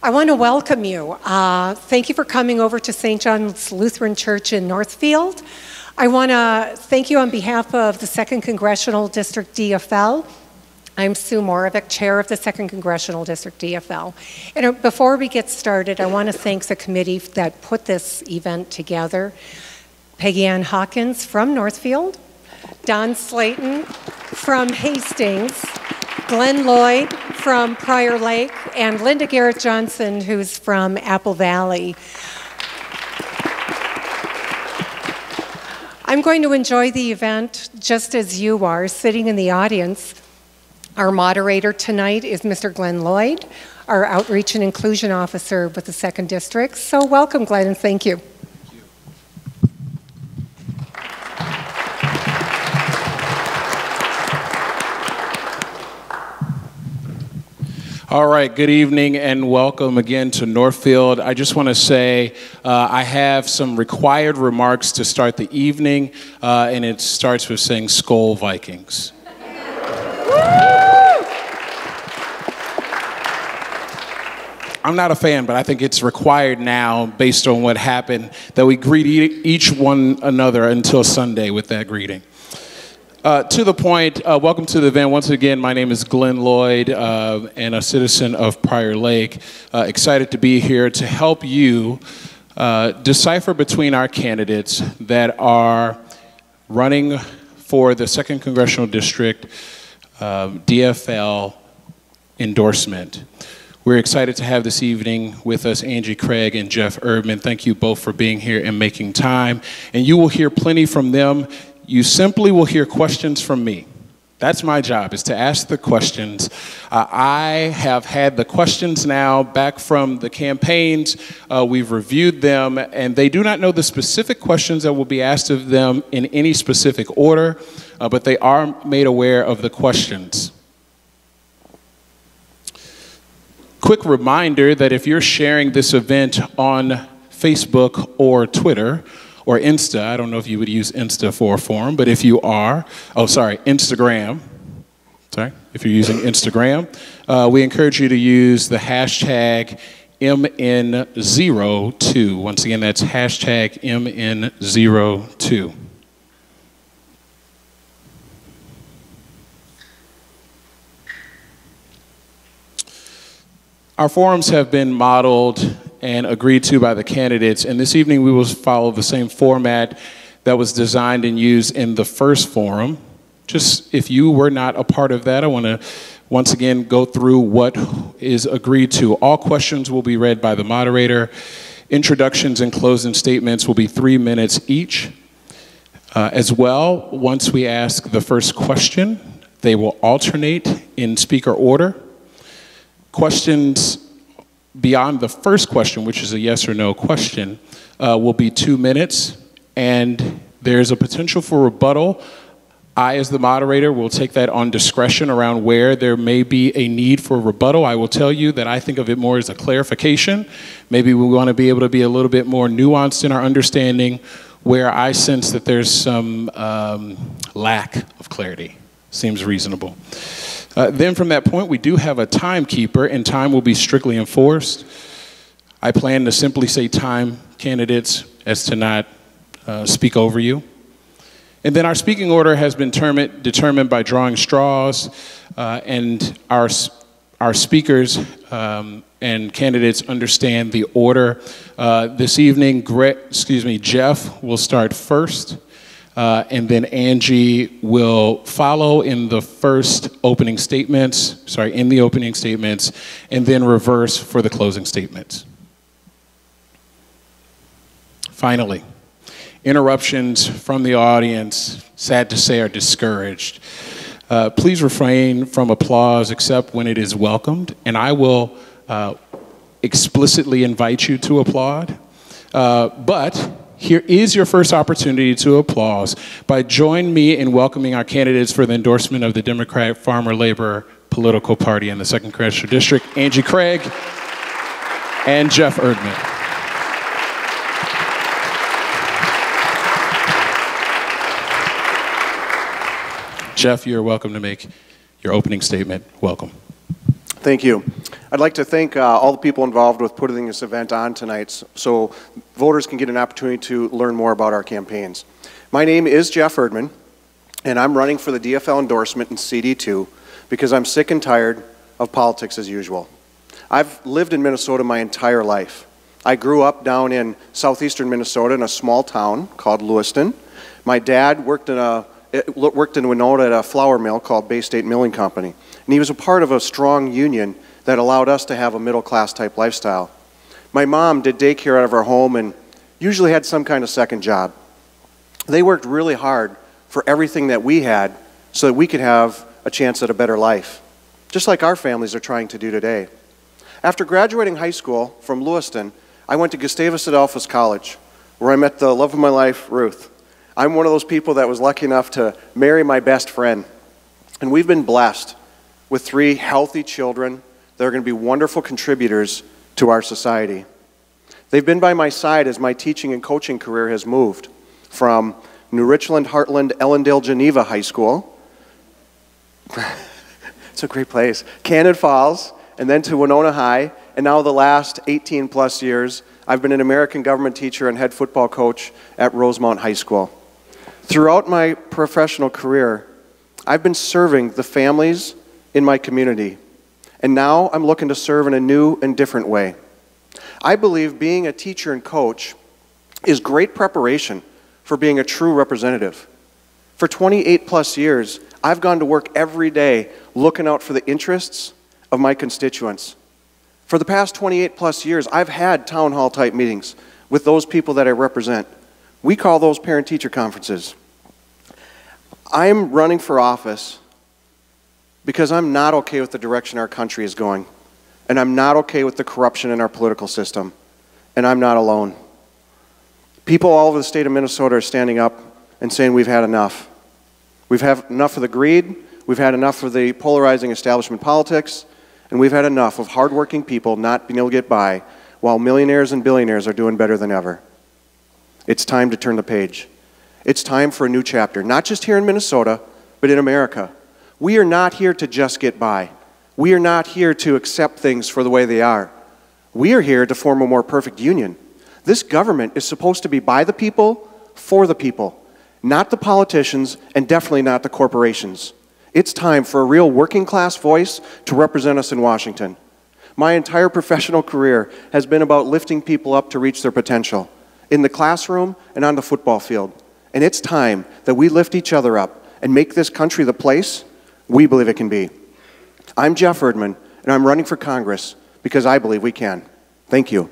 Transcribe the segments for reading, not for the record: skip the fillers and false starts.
I want to welcome you. Thank you for coming over to St. John's Lutheran Church in Northfield. I want to thank you on behalf of the 2nd Congressional District DFL. I'm Sue Moravec, Chair of the 2nd Congressional District DFL. And before we get started, I want to thank the committee that put this event together. Peggy Ann Hawkins from Northfield, Don Slayton from Hastings, Glenn Lloyd from Prior Lake, and Linda Garrett Johnson, who's from Apple Valley. I'm going to enjoy the event just as you are, sitting in the audience. Our moderator tonight is Mr. Glenn Lloyd, our Outreach and Inclusion Officer with the 2nd District. So welcome, Glenn, and thank you. All right, good evening and welcome again to Northfield. I just want to say I have some required remarks to start the evening, and it starts with saying Skol Vikings. I'm not a fan, but I think it's required now, based on what happened, that we greet each one another until Sunday with that greeting. To the point, welcome to the event. Once again, my name is Glenn Lloyd, and a citizen of Prior Lake. Excited to be here to help you decipher between our candidates that are running for the 2nd Congressional District DFL endorsement. We're excited to have this evening with us Angie Craig and Jeff Erdmann. Thank you both for being here and making time. And you will hear plenty from them. You simply will hear questions from me. That's my job, is to ask the questions. I have had the questions now back from the campaigns. We've reviewed them, and they do not know the specific questions that will be asked of them in any specific order, but they are made aware of the questions. Quick reminder that if you're sharing this event on Facebook or Twitter, or Insta, I don't know if you would use Insta for a forum, but if you are, Instagram, if you're using Instagram, we encourage you to use the hashtag MN02. Once again, that's hashtag MN02. Our forums have been modeled and agreed to by the candidates, and this evening we will follow the same format that was designed and used in the first forum. Just if you were not a part of that, I want to once again go through what is agreed to. All questions will be read by the moderator. Introductions and closing statements will be 3 minutes each. As well, once we ask the first question, they will alternate in speaker order. Questions beyond the first question, which is a yes or no question, will be 2 minutes, and there's a potential for rebuttal. I, as the moderator, will take that on discretion around where there may be a need for rebuttal. I will tell you that I think of it more as a clarification. Maybe we want to be able to be a little bit more nuanced in our understanding where I sense that there's some lack of clarity. Seems reasonable. Then from that point, we do have a timekeeper, and time will be strictly enforced. I plan to simply say time, candidates, as to not speak over you. And then our speaking order has been determined by drawing straws, and our speakers and candidates understand the order. This evening, Jeff will start first. And then Angie will follow in the opening statements, and then reverse for the closing statements. Finally, interruptions from the audience, sad to say, are discouraged. Please refrain from applause except when it is welcomed, and I will explicitly invite you to applaud. But here is your first opportunity to applause by joining me in welcoming our candidates for the endorsement of the Democratic Farmer Labor Political Party in the 2nd Congressional District, Angie Craig and Jeff Erdmann. Jeff, you're welcome to make your opening statement. Welcome. Thank you. I'd like to thank all the people involved with putting this event on tonight so voters can get an opportunity to learn more about our campaigns. My name is Jeff Erdmann, and I'm running for the DFL endorsement in CD2 because I'm sick and tired of politics as usual. I've lived in Minnesota my entire life. I grew up down in southeastern Minnesota in a small town called Lewiston. My dad worked in Winona at a flour mill called Bay State Milling Company, and he was a part of a strong union that allowed us to have a middle-class type lifestyle. My mom did daycare out of our home and usually had some kind of second job. They worked really hard for everything that we had so that we could have a chance at a better life, just like our families are trying to do today. After graduating high school from Lewiston, I went to Gustavus Adolphus College, where I met the love of my life, Ruth. I'm one of those people that was lucky enough to marry my best friend, and we've been blessed with 3 healthy children that are going to be wonderful contributors to our society. They've been by my side as my teaching and coaching career has moved from New Richland, Heartland, Ellendale, Geneva High School, it's a great place, Cannon Falls, and then to Winona High, and now the last 18 plus years, I've been an American government teacher and head football coach at Rosemount High School. Throughout my professional career, I've been serving the families in my community, and now I'm looking to serve in a new and different way. I believe being a teacher and coach is great preparation for being a true representative. For 28 plus years, I've gone to work every day looking out for the interests of my constituents. For the past 28 plus years, I've had town hall type meetings with those people that I represent. We call those parent-teacher conferences. I'm running for office because I'm not okay with the direction our country is going, and I'm not okay with the corruption in our political system, and I'm not alone. People all over the state of Minnesota are standing up and saying we've had enough. We've had enough of the greed, we've had enough of the polarizing establishment politics, and we've had enough of hardworking people not being able to get by while millionaires and billionaires are doing better than ever. It's time to turn the page. It's time for a new chapter, not just here in Minnesota, but in America. We are not here to just get by. We are not here to accept things for the way they are. We are here to form a more perfect union. This government is supposed to be by the people, for the people, not the politicians, and definitely not the corporations. It's time for a real working class voice to represent us in Washington. My entire professional career has been about lifting people up to reach their potential, in the classroom and on the football field. And it's time that we lift each other up and make this country the place we believe it can be. I'm Jeff Erdmann, and I'm running for Congress because I believe we can. Thank you.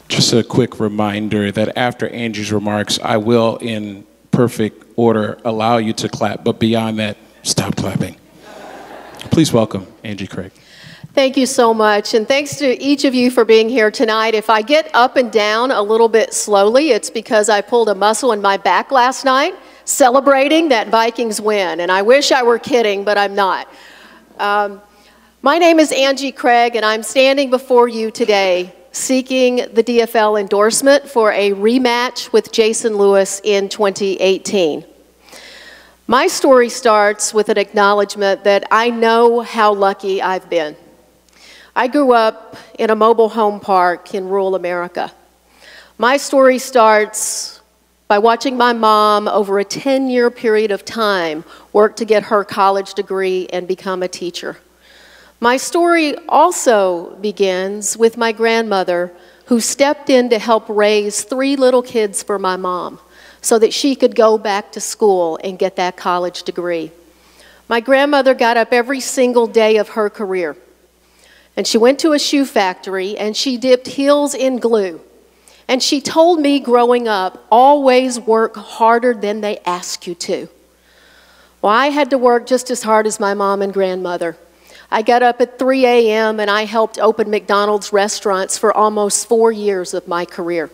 Just a quick reminder that after Angie's remarks, I will, in perfect order, allow you to clap, but beyond that, stop clapping. Please welcome Angie Craig. Thank you so much, and thanks to each of you for being here tonight. If I get up and down a little bit slowly, it's because I pulled a muscle in my back last night celebrating that Vikings win, and I wish I were kidding, but I'm not. My name is Angie Craig, and I'm standing before you today seeking the DFL endorsement for a rematch with Jason Lewis in 2018. My story starts with an acknowledgement that I know how lucky I've been. I grew up in a mobile home park in rural America. My story starts by watching my mom over a 10-year period of time work to get her college degree and become a teacher. My story also begins with my grandmother, who stepped in to help raise 3 little kids for my mom so that she could go back to school and get that college degree. My grandmother got up every single day of her career, and she went to a shoe factory and she dipped heels in glue. And she told me growing up, always work harder than they ask you to. Well, I had to work just as hard as my mom and grandmother. I got up at 3 a.m. and I helped open McDonald's restaurants for almost 4 years of my career.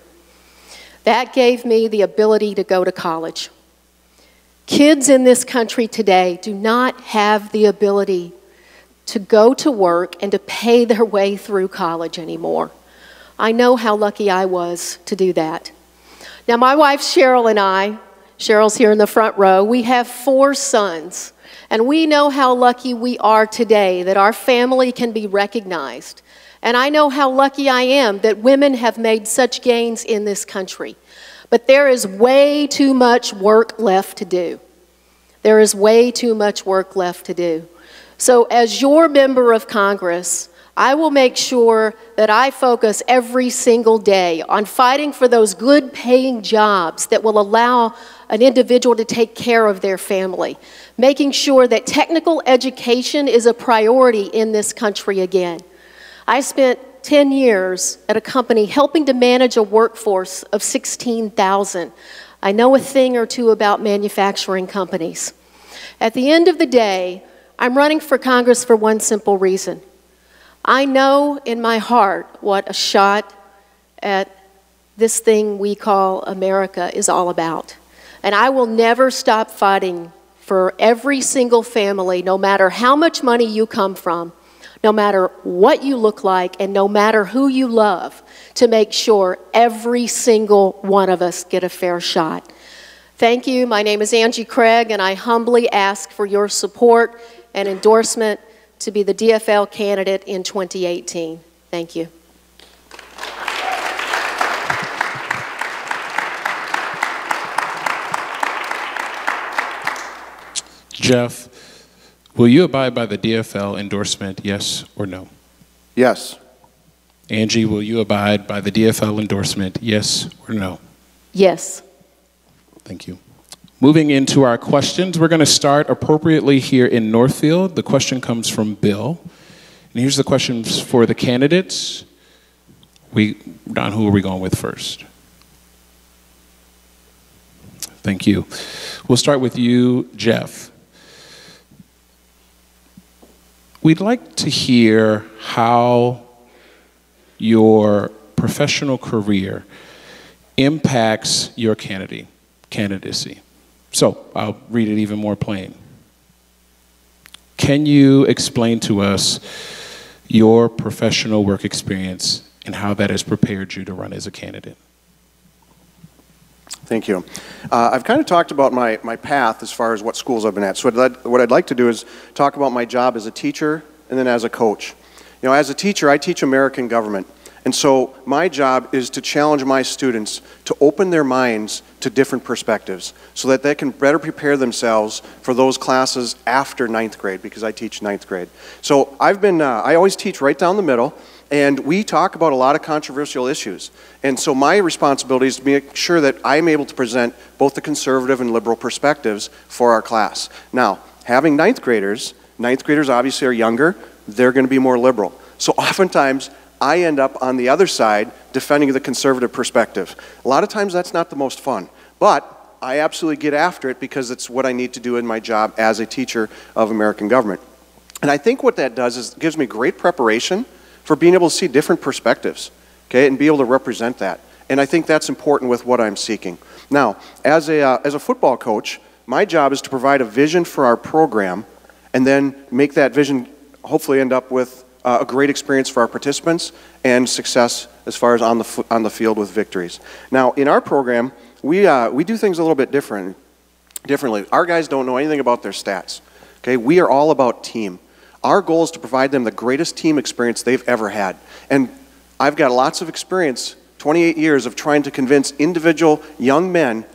That gave me the ability to go to college. Kids in this country today do not have the ability to go to work and to pay their way through college anymore. I know how lucky I was to do that. Now, my wife Cheryl and I, Cheryl's here in the front row. We have 4 sons, and we know how lucky we are today that our family can be recognized. And I know how lucky I am that women have made such gains in this country. But there is way too much work left to do. There is way too much work left to do. So as your member of Congress, I will make sure that I focus every single day on fighting for those good paying jobs that will allow an individual to take care of their family, making sure that technical education is a priority in this country again. I spent 10 years at a company helping to manage a workforce of 16,000. I know a thing or two about manufacturing companies. At the end of the day, I'm running for Congress for one simple reason. I know in my heart what a shot at this thing we call America is all about. And I will never stop fighting for every single family, no matter how much money you come from, no matter what you look like, and no matter who you love, to make sure every single one of us get a fair shot. Thank you. My name is Angie Craig, and I humbly ask for your support and endorsement to be the DFL candidate in 2018. Thank you. Jeff, will you abide by the DFL endorsement, yes or no? Yes. Angie, will you abide by the DFL endorsement, yes or no? Yes. Thank you. Moving into our questions, we're going to start appropriately here in Northfield. The question comes from Bill. And here's the questions for the candidates. Don, who are we going with first? Thank you. We'll start with you, Jeff. We'd like to hear how your professional career impacts your candidacy. So I'll read it even more plain. Can you explain to us your professional work experience and how that has prepared you to run as a candidate? Thank you. I've kind of talked about my path as far as what schools I've been at. So what I'd like to do is talk about my job as a teacher and then as a coach. You know, as a teacher, I teach American government. And so my job is to challenge my students to open their minds to different perspectives so that they can better prepare themselves for those classes after 9th grade, because I teach 9th grade. So I always teach right down the middle, and we talk about a lot of controversial issues. And so my responsibility is to make sure that I'm able to present both the conservative and liberal perspectives for our class. Now, having 9th graders obviously are younger, they're going to be more liberal. So oftentimes, I end up on the other side defending the conservative perspective. A lot of times that's not the most fun, but I absolutely get after it because it's what I need to do in my job as a teacher of American government. And I think what that does is it gives me great preparation for being able to see different perspectives, okay, and be able to represent that. And I think that's important with what I'm seeking. Now, as a football coach, my job is to provide a vision for our program and then make that vision hopefully end up with a great experience for our participants and success as far as on the field with victories. Now, in our program, we do things a little bit differently. Our guys don't know anything about their stats. Okay, we are all about team. Our goal is to provide them the greatest team experience they've ever had. And I've got lots of experience, 28 years of trying to convince individual young men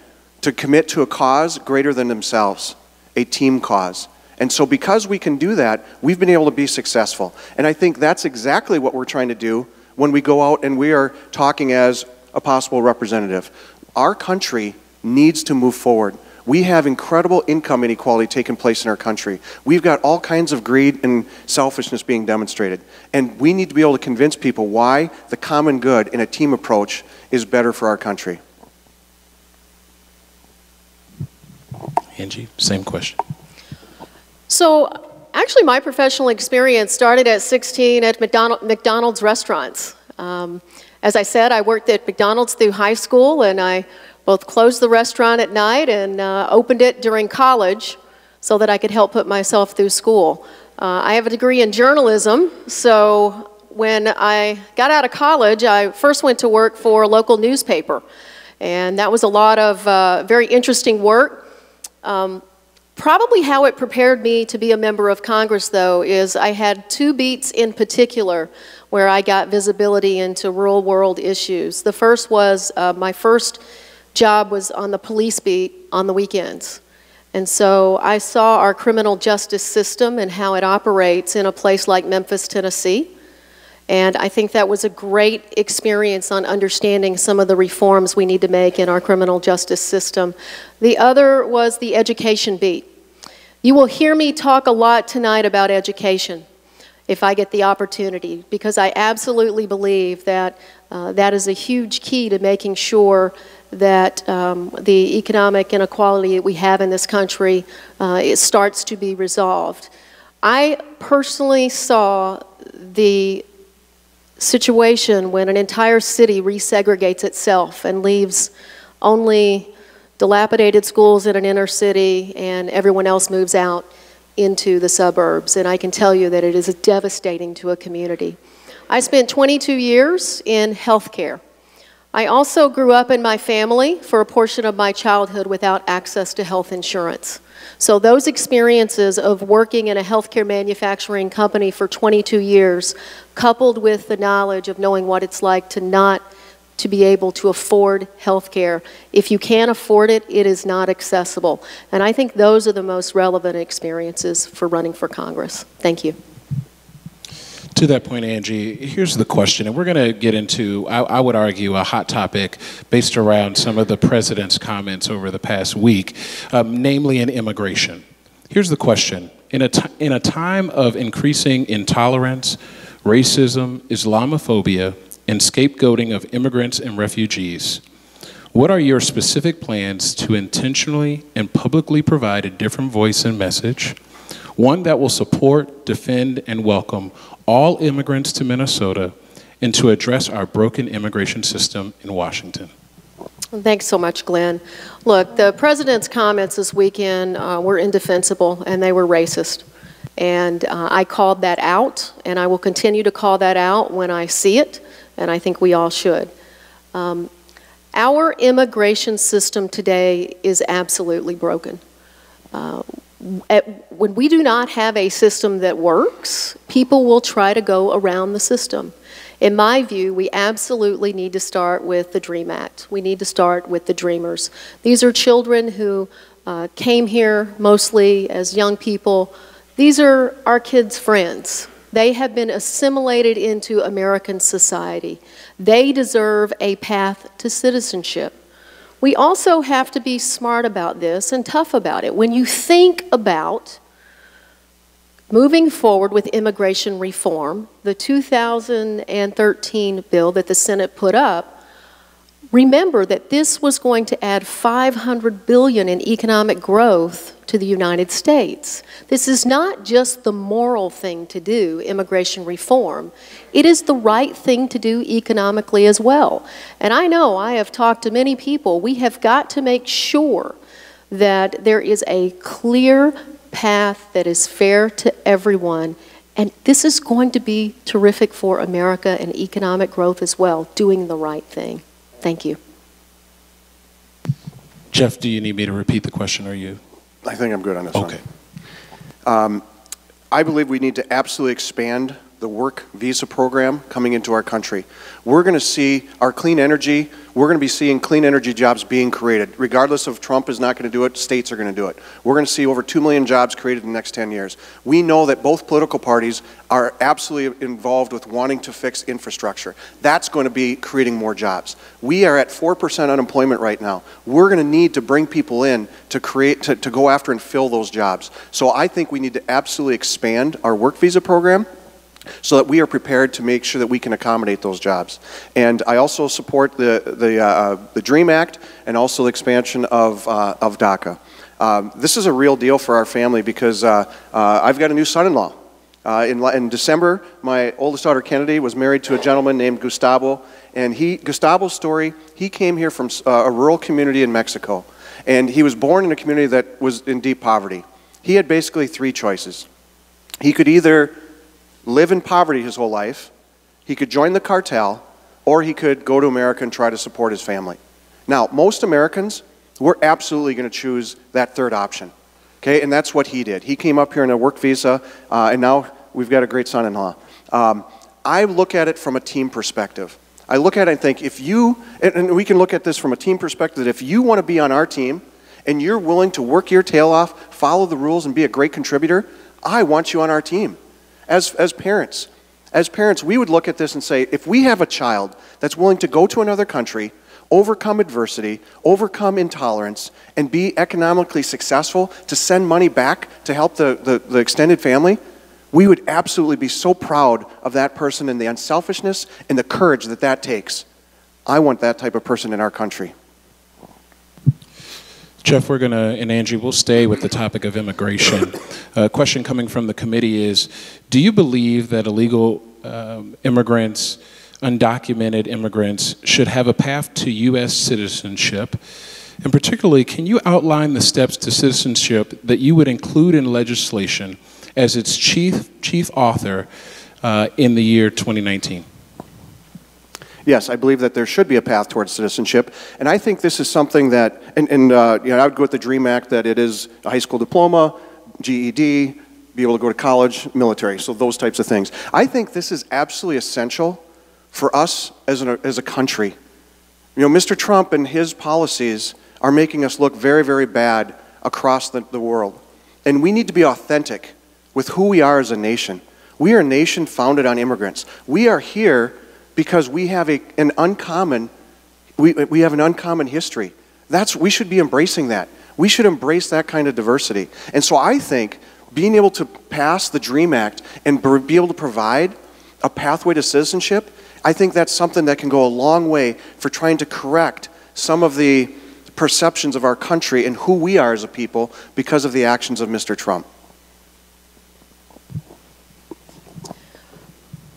to commit to a cause greater than themselves, a team cause. And so because we can do that, we've been able to be successful. And I think that's exactly what we're trying to do when we go out and we are talking as a possible representative. Our country needs to move forward. We have incredible income inequality taking place in our country. We've got all kinds of greed and selfishness being demonstrated. And we need to be able to convince people why the common good in a team approach is better for our country. Angie, same question. So actually my professional experience started at 16 at McDonald's restaurants. As I said, I worked at McDonald's through high school, and I both closed the restaurant at night and opened it during college so that I could help put myself through school. I have a degree in journalism, so when I got out of college, I first went to work for a local newspaper. And that was a lot of very interesting work. Probably how it prepared me to be a member of Congress, though, is I had 2 beats in particular where I got visibility into real world issues. The first was my first job was on the police beat on the weekends. And so I saw our criminal justice system and how it operates in a place like Memphis, Tennessee. And I think that was a great experience on understanding some of the reforms we need to make in our criminal justice system. The other was the education beat. You will hear me talk a lot tonight about education if I get the opportunity, because I absolutely believe that that is a huge key to making sure that the economic inequality that we have in this country, it starts to be resolved. I personally saw the situation when an entire city resegregates itself and leaves only dilapidated schools in an inner city and everyone else moves out into the suburbs. And I can tell you that it is devastating to a community. I spent 22 years in healthcare. I also grew up in my family for a portion of my childhood without access to health insurance. So those experiences of working in a healthcare manufacturing company for 22 years, coupled with the knowledge of knowing what it's like to be able to afford healthcare. If you can't afford it, it is not accessible. And I think those are the most relevant experiences for running for Congress. Thank you. To that point, Angie, here's the question, and we're going to get into, I would argue, a hot topic based around some of the president's comments over the past week, namely in immigration. Here's the question. In a time of increasing intolerance, racism, Islamophobia, and scapegoating of immigrants and refugees, what are your specific plans to intentionally and publicly provide a different voice and message, one that will support, defend, and welcome all immigrants to Minnesota, and to address our broken immigration system in Washington? Thanks so much, Glenn. Look, the president's comments this weekend were indefensible and they were racist. And I called that out, and I will continue to call that out when I see it, and I think we all should. Our immigration system today is absolutely broken. When we do not have a system that works, people will try to go around the system. In my view, we absolutely need to start with the DREAM Act. We need to start with the Dreamers. These are children who came here mostly as young people. These are our kids' friends. They have been assimilated into American society. They deserve a path to citizenship. We also have to be smart about this and tough about it. When you think about moving forward with immigration reform, the 2013 bill that the Senate put up, remember that this was going to add $500 billion in economic growth to the United States. This is not just the moral thing to do, immigration reform. It is the right thing to do economically as well. And I know I have talked to many people. We have got to make sure that there is a clear path that is fair to everyone. And this is going to be terrific for America and economic growth as well, doing the right thing. Thank you. Jeff, do you need me to repeat the question, or you? I think I'm good on this Okay. one. I believe we need to absolutely expand the work visa program coming into our country. We're going to see our clean energy, we're going to be seeing clean energy jobs being created. Regardless of Trump is not going to do it, states are going to do it. We're going to see over 2 million jobs created in the next 10 years. We know that both political parties are absolutely involved with wanting to fix infrastructure. That's going to be creating more jobs. We are at 4% unemployment right now. We're going to need to bring people in to to go after and fill those jobs. So I think we need to absolutely expand our work visa program so that we are prepared to make sure that we can accommodate those jobs. And I also support the DREAM Act and also the expansion of DACA. This is a real deal for our family because I've got a new son-in-law. In December, my oldest daughter Kennedy was married to a gentleman named Gustavo, and Gustavo's story, he came here from a rural community in Mexico, and he was born in a community that was in deep poverty. He had basically 3 choices. He could either live in poverty his whole life, he could join the cartel, or he could go to America and try to support his family. Now, most Americans, we're absolutely going to choose that third option. Okay, and that's what he did. He came up here on a work visa, and now we've got a great son-in-law. I look at it from a team perspective. I look at it and think, if you, and we can look at this from a team perspective, that if you want to be on our team, and you're willing to work your tail off, follow the rules, and be a great contributor, I want you on our team. As parents, we would look at this and say, if we have a child that's willing to go to another country, overcome adversity, overcome intolerance, and be economically successful to send money back to help the extended family, we would absolutely be so proud of that person and the unselfishness and the courage that that takes. I want that type of person in our country. Jeff, we're going to, and Angie, we'll stay with the topic of immigration. A question coming from the committee is, do you believe that illegal immigrants, undocumented immigrants, should have a path to U.S. citizenship? And particularly, can you outline the steps to citizenship that you would include in legislation as its chief author in the year 2019? Yes, I believe that there should be a path towards citizenship, and I think this is something that, I would go with the DREAM Act, that it is a high school diploma, GED, be able to go to college, military, so those types of things. I think this is absolutely essential for us as a country. Mr. Trump and his policies are making us look very, very bad across the world, and we need to be authentic with who we are as a nation. We are a nation founded on immigrants. We are here because we have an uncommon history. We should be embracing that. We should embrace that kind of diversity. And so I think being able to pass the DREAM Act and be able to provide a pathway to citizenship, I think that's something that can go a long way for trying to correct some of the perceptions of our country and who we are as a people because of the actions of Mr. Trump.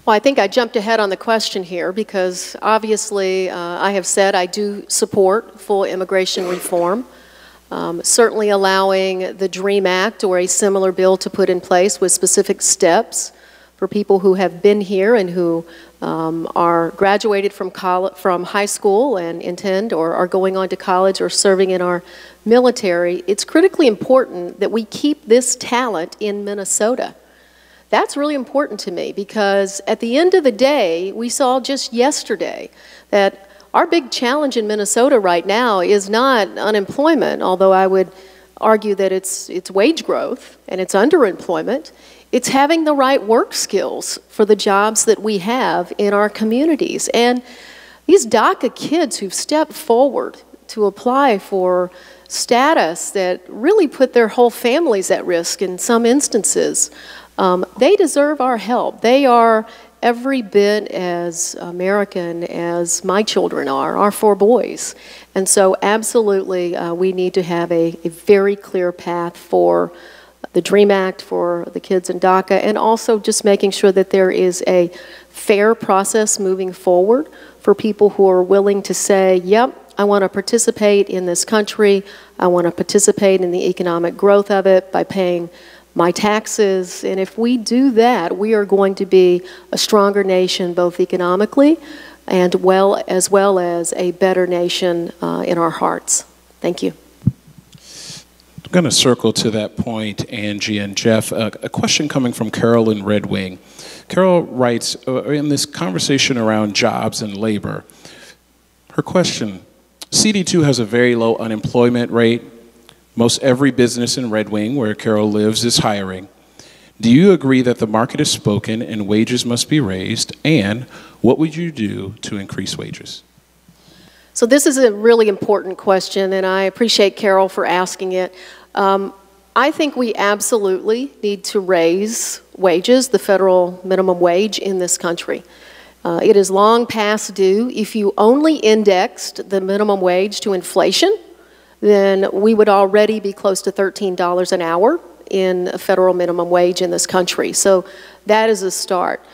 Well, I think I jumped ahead on the question here because obviously I have said I do support full immigration reform, certainly allowing the DREAM Act or a similar bill to put in place with specific steps for people who have been here and who are graduated from high school and intend or are going on to college or serving in our military. It's critically important that we keep this talent in Minnesota. That's really important to me because at the end of the day, we saw just yesterday that our big challenge in Minnesota right now is not unemployment, although I would argue that it's wage growth and it's underemployment. It's having the right work skills for the jobs that we have in our communities. And these DACA kids who've stepped forward to apply for status that really put their whole families at risk in some instances, they deserve our help. They are every bit as American as my children are, our 4 boys. And so absolutely we need to have a very clear path for the DREAM Act for the kids in DACA, and also just making sure that there is a fair process moving forward for people who are willing to say, yep, I want to participate in this country, I want to participate in the economic growth of it by paying my taxes, and if we do that, we are going to be a stronger nation both economically and as well as a better nation in our hearts. Thank you. I'm going to circle to that point, Angie and Jeff. A question coming from Carol in Red Wing. Carol writes, in this conversation around jobs and labor, her question, CD2 has a very low unemployment rate. Most every business in Red Wing, where Carol lives, is hiring. Do you agree that the market is spoken and wages must be raised? And what would you do to increase wages? So this is a really important question, and I appreciate Carol for asking it. I think we absolutely need to raise wages, the federal minimum wage in this country. It is long past due. If you only indexed the minimum wage to inflation, then we would already be close to $13 an hour in a federal minimum wage in this country. So that is a start.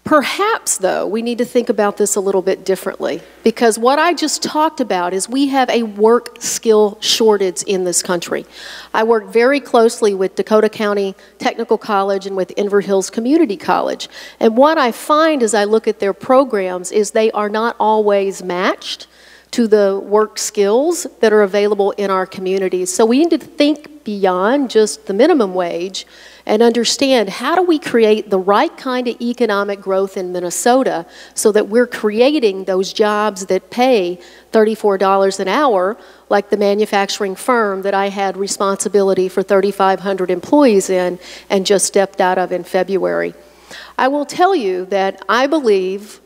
Perhaps, though, we need to think about this a little bit differently, because what I just talked about is we have a work skill shortage in this country. I work very closely with Dakota County Technical College and with Inver Hills Community College, and what I find as I look at their programs is they are not always matched to the work skills that are available in our communities. So we need to think beyond just the minimum wage and understand, how do we create the right kind of economic growth in Minnesota so that we're creating those jobs that pay $34 an hour, like the manufacturing firm that I had responsibility for 3,500 employees in and just stepped out of in February. I will tell you that I believe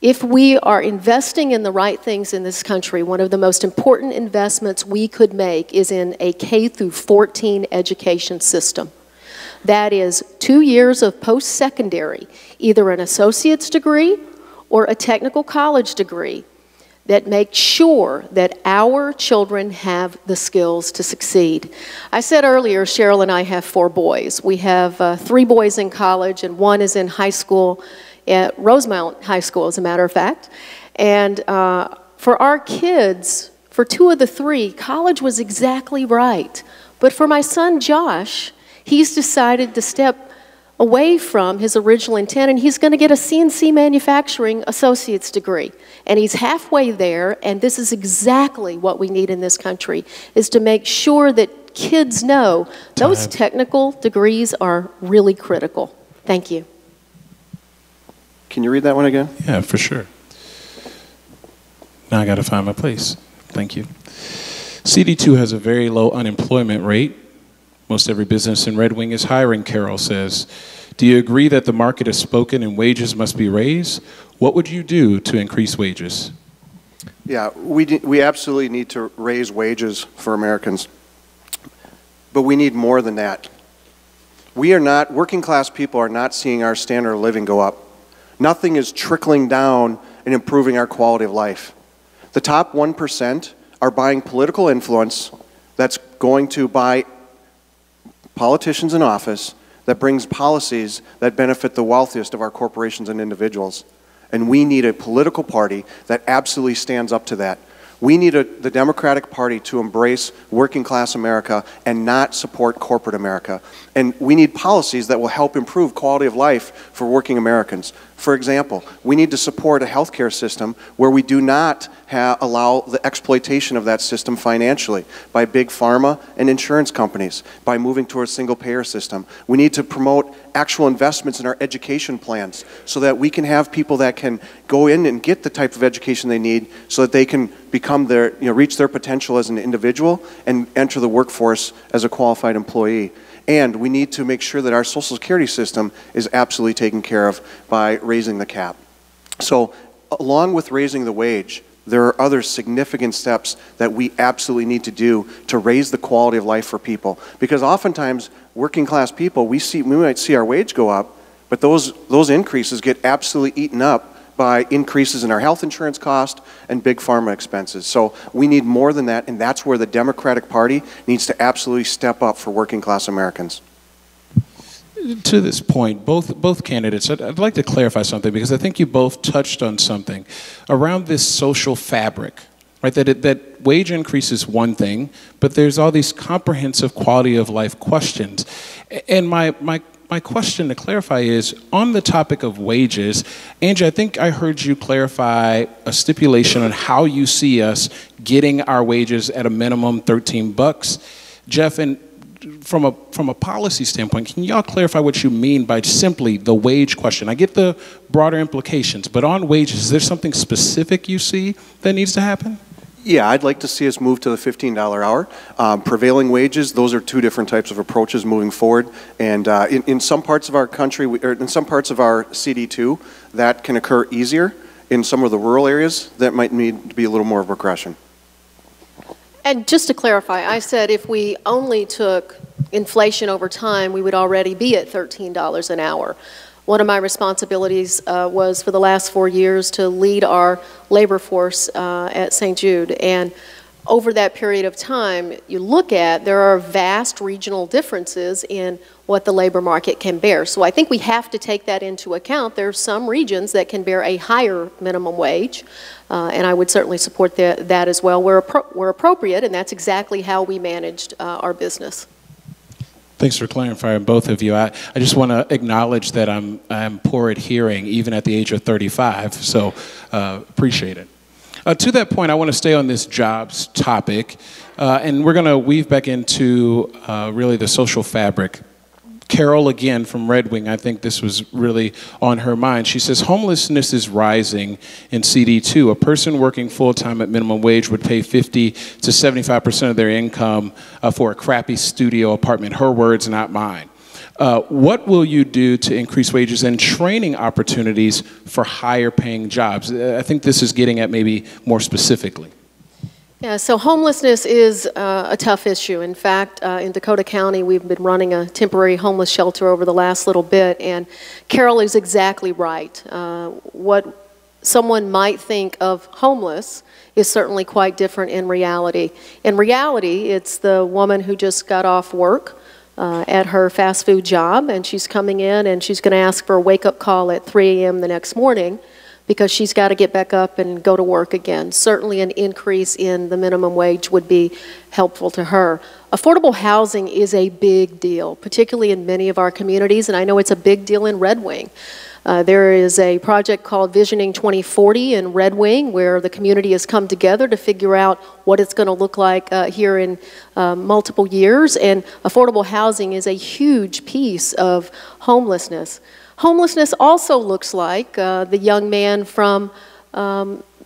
if we are investing in the right things in this country, one of the most important investments we could make is in a K through 14 education system. That is 2 years of post-secondary, either an associate's degree or a technical college degree, that makes sure that our children have the skills to succeed. I said earlier, Cheryl and I have 4 boys. We have 3 boys in college, and 1 is in high school at Rosemount High School, as a matter of fact. And for our kids, for 2 of the 3, college was exactly right. But for my son, Josh, he's decided to step away from his original intent, and he's going to get a CNC manufacturing associate's degree. And he's halfway there, and this is exactly what we need in this country, is to make sure that kids know those technical degrees are really critical. Thank you. Can you read that one again? Yeah, for sure. Now I got to find my place. Thank you. CD2 has a very low unemployment rate. Most every business in Red Wing is hiring, Carol says. Do you agree that the market has spoken and wages must be raised? What would you do to increase wages? Yeah, we absolutely need to raise wages for Americans. But we need more than that. Working class people are not seeing our standard of living go up. Nothing is trickling down and improving our quality of life. The top 1% are buying political influence that's going to buy politicians in office that brings policies that benefit the wealthiest of our corporations and individuals. And we need a political party that absolutely stands up to that. We need the Democratic Party to embrace working class America and not support corporate America. And we need policies that will help improve quality of life for working Americans. For example, we need to support a healthcare system where we do not allow the exploitation of that system financially by big pharma and insurance companies, by moving to a single payer system. We need to promote actual investments in our education plans so that we can have people that can go in and get the type of education they need so that they can become reach their potential as an individual and enter the workforce as a qualified employee. And we need to make sure that our Social Security system is absolutely taken care of by raising the cap. So along with raising the wage, there are other significant steps that we absolutely need to do to raise the quality of life for people. Because oftentimes, working class people, we might see our wage go up, but those increases get absolutely eaten up by increases in our health insurance cost and big pharma expenses. So we need more than that, and that's where the Democratic Party needs to absolutely step up for working class Americans. To this point, both candidates, I'd like to clarify something, because I think you both touched on something around this social fabric, right? That wage increase is one thing, but there's all these comprehensive quality of life questions. And my question to clarify is, on the topic of wages, Angie, I think I heard you clarify a stipulation on how you see us getting our wages at a minimum $13. Jeff, and from a policy standpoint, can y'all clarify what you mean by simply the wage question? I get the broader implications, but on wages, is there something specific you see that needs to happen? Yeah, I'd like to see us move to the $15 hour. Prevailing wages, those are 2 different types of approaches moving forward. And in some parts of our country, or in some parts of our CD2, that can occur easier. In some of the rural areas, that might need to be a little more of regression. And just to clarify, I said if we only took inflation over time, we would already be at $13 an hour. One of my responsibilities was for the last 4 years to lead our labor force at St. Jude. And over that period of time, you look at, there are vast regional differences in what the labor market can bear. So I think we have to take that into account. There are some regions that can bear a higher minimum wage, and I would certainly support that as well where appropriate, and that's exactly how we managed our business. Thanks for clarifying, both of you. I just want to acknowledge that I'm poor at hearing, even at the age of 35, so appreciate it. To that point, I want to stay on this jobs topic, and we're going to weave back into really the social fabric. Carol, again, from Red Wing, I think this was really on her mind. She says, homelessness is rising in CD2. A person working full-time at minimum wage would pay 50 to 75% of their income for a crappy studio apartment. Her words, not mine. What will you do to increase wages and training opportunities for higher paying jobs? I think this is getting at maybe more specifically. Yeah, so homelessness is a tough issue. In fact, in Dakota County, we've been running a temporary homeless shelter over the last little bit, and Carol is exactly right. What someone might think of homeless is certainly quite different in reality. In reality, it's the woman who just got off work at her fast food job, and she's coming in and she's going to ask for a wake-up call at 3 a.m. the next morning, because she's got to get back up and go to work again. Certainly an increase in the minimum wage would be helpful to her. Affordable housing is a big deal, particularly in many of our communities, and I know it's a big deal in Red Wing. There is a project called Visioning 2040 in Red Wing, where the community has come together to figure out what it's going to look like here in multiple years, and affordable housing is a huge piece of homelessness. Homelessness also looks like the young man from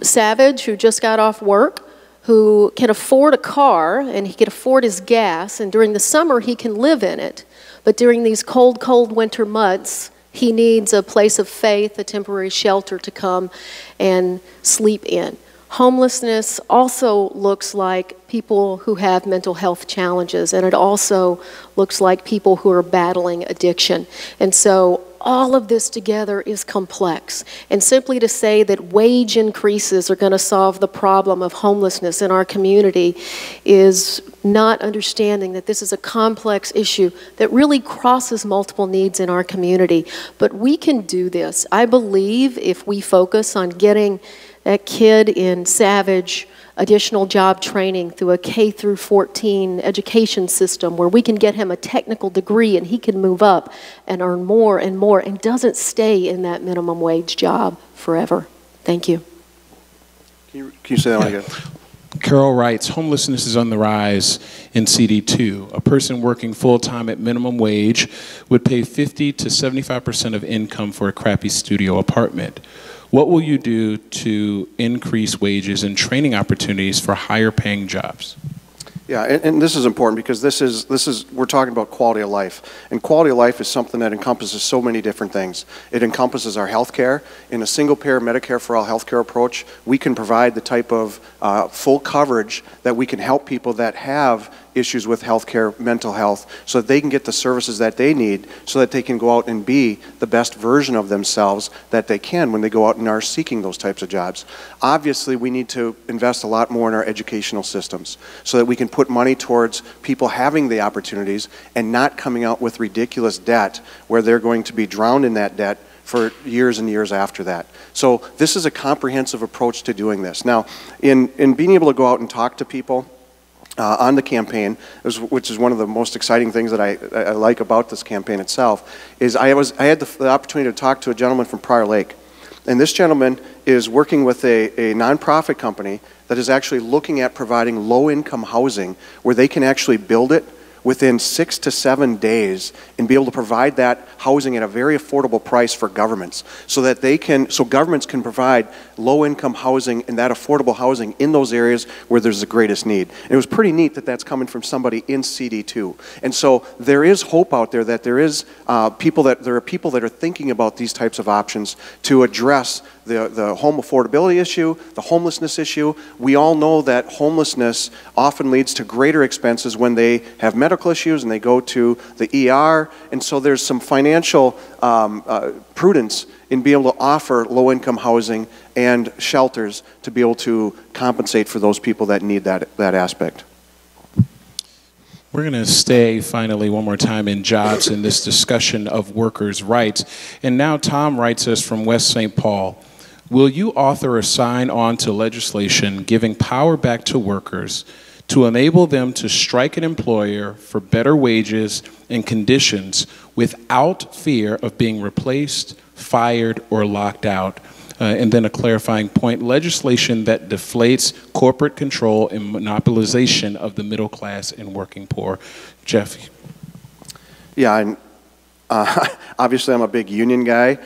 Savage who just got off work, who can afford a car and he can afford his gas, and during the summer he can live in it. But during these cold, cold winter months, he needs a place of faith, a temporary shelter to come and sleep in. Homelessness also looks like people who have mental health challenges, and it also looks like people who are battling addiction. And so all of this together is complex. And simply to say that wage increases are going to solve the problem of homelessness in our community is not understanding that this is a complex issue that really crosses multiple needs in our community. But we can do this. I believe if we focus on getting that kid in Savage additional job training through a K through 14 education system where we can get him a technical degree and he can move up and earn more and doesn't stay in that minimum wage job forever. Thank you. Can you say that one again? Carol writes, homelessness is on the rise in CD2. A person working full-time at minimum wage would pay 50 to 75% of income for a crappy studio apartment. What will you do to increase wages and training opportunities for higher paying jobs? Yeah, and this is important because we're talking about quality of life. And quality of life is something that encompasses so many different things. It encompasses our health care. In a single-payer Medicare for all health care approach, we can provide the type of full coverage that we can help people that have issues with healthcare, mental health, so that they can get the services that they need so that they can go out and be the best version of themselves that they can when they go out and are seeking those types of jobs. Obviously, we need to invest a lot more in our educational systems so that we can put money towards people having the opportunities and not coming out with ridiculous debt where they're going to be drowned in that debt for years and years after that. So this is a comprehensive approach to doing this. Now, in being able to go out and talk to people on the campaign, which is one of the most exciting things that I like about this campaign itself, is I had the opportunity to talk to a gentleman from Prior Lake. And this gentleman is working with a nonprofit company that is actually looking at providing low-income housing where they can actually build it within 6 to 7 days and be able to provide that housing at a very affordable price for governments so that governments can provide low-income housing and that affordable housing in those areas where there's the greatest need. And it was pretty neat that that's coming from somebody in CD2. And so there is hope out there that there are people that are thinking about these types of options to address the home affordability issue, the homelessness issue. We all know that homelessness often leads to greater expenses when they have medical issues and they go to the ER. And so there's some financial prudence in being able to offer low-income housing and shelters to be able to compensate for those people that need that aspect. We're going to stay finally one more time in jobs in this discussion of workers' rights. And now Tom writes us from West St. Paul. Will you author or sign on to legislation giving power back to workers to enable them to strike an employer for better wages and conditions without fear of being replaced, fired, or locked out? And then a clarifying point, legislation that deflates corporate control and monopolization of the middle class and working poor. Jeff. Yeah, and obviously I'm a big union guy.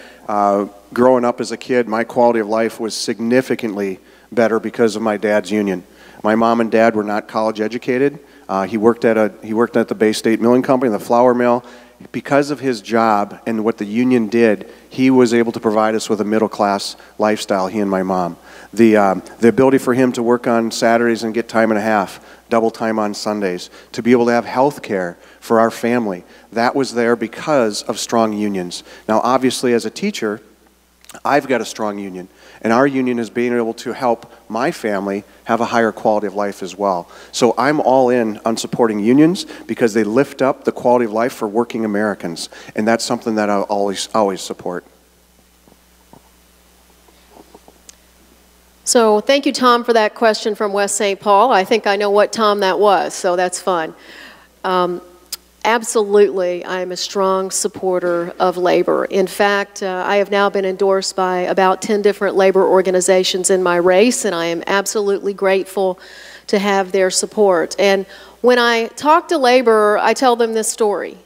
Growing up as a kid, my quality of life was significantly better because of my dad's union. My mom and dad were not college educated. He worked at the Bay State Milling Company, the flour mill. Because of his job and what the union did, he was able to provide us with a middle class lifestyle, he and my mom. The ability for him to work on Saturdays and get time and a half, double time on Sundays, to be able to have health care for our family, that was there because of strong unions. Now obviously as a teacher, I've got a strong union, and our union is being able to help my family have a higher quality of life as well. So I'm all in on supporting unions because they lift up the quality of life for working Americans, and that's something that I'll always support. So thank you, Tom, for that question from West St. Paul. I think I know what Tom that was, so that's fun. Absolutely, I am a strong supporter of labor. In fact, I have now been endorsed by about 10 different labor organizations in my race, and I am absolutely grateful to have their support. And when I talk to labor, I tell them this story.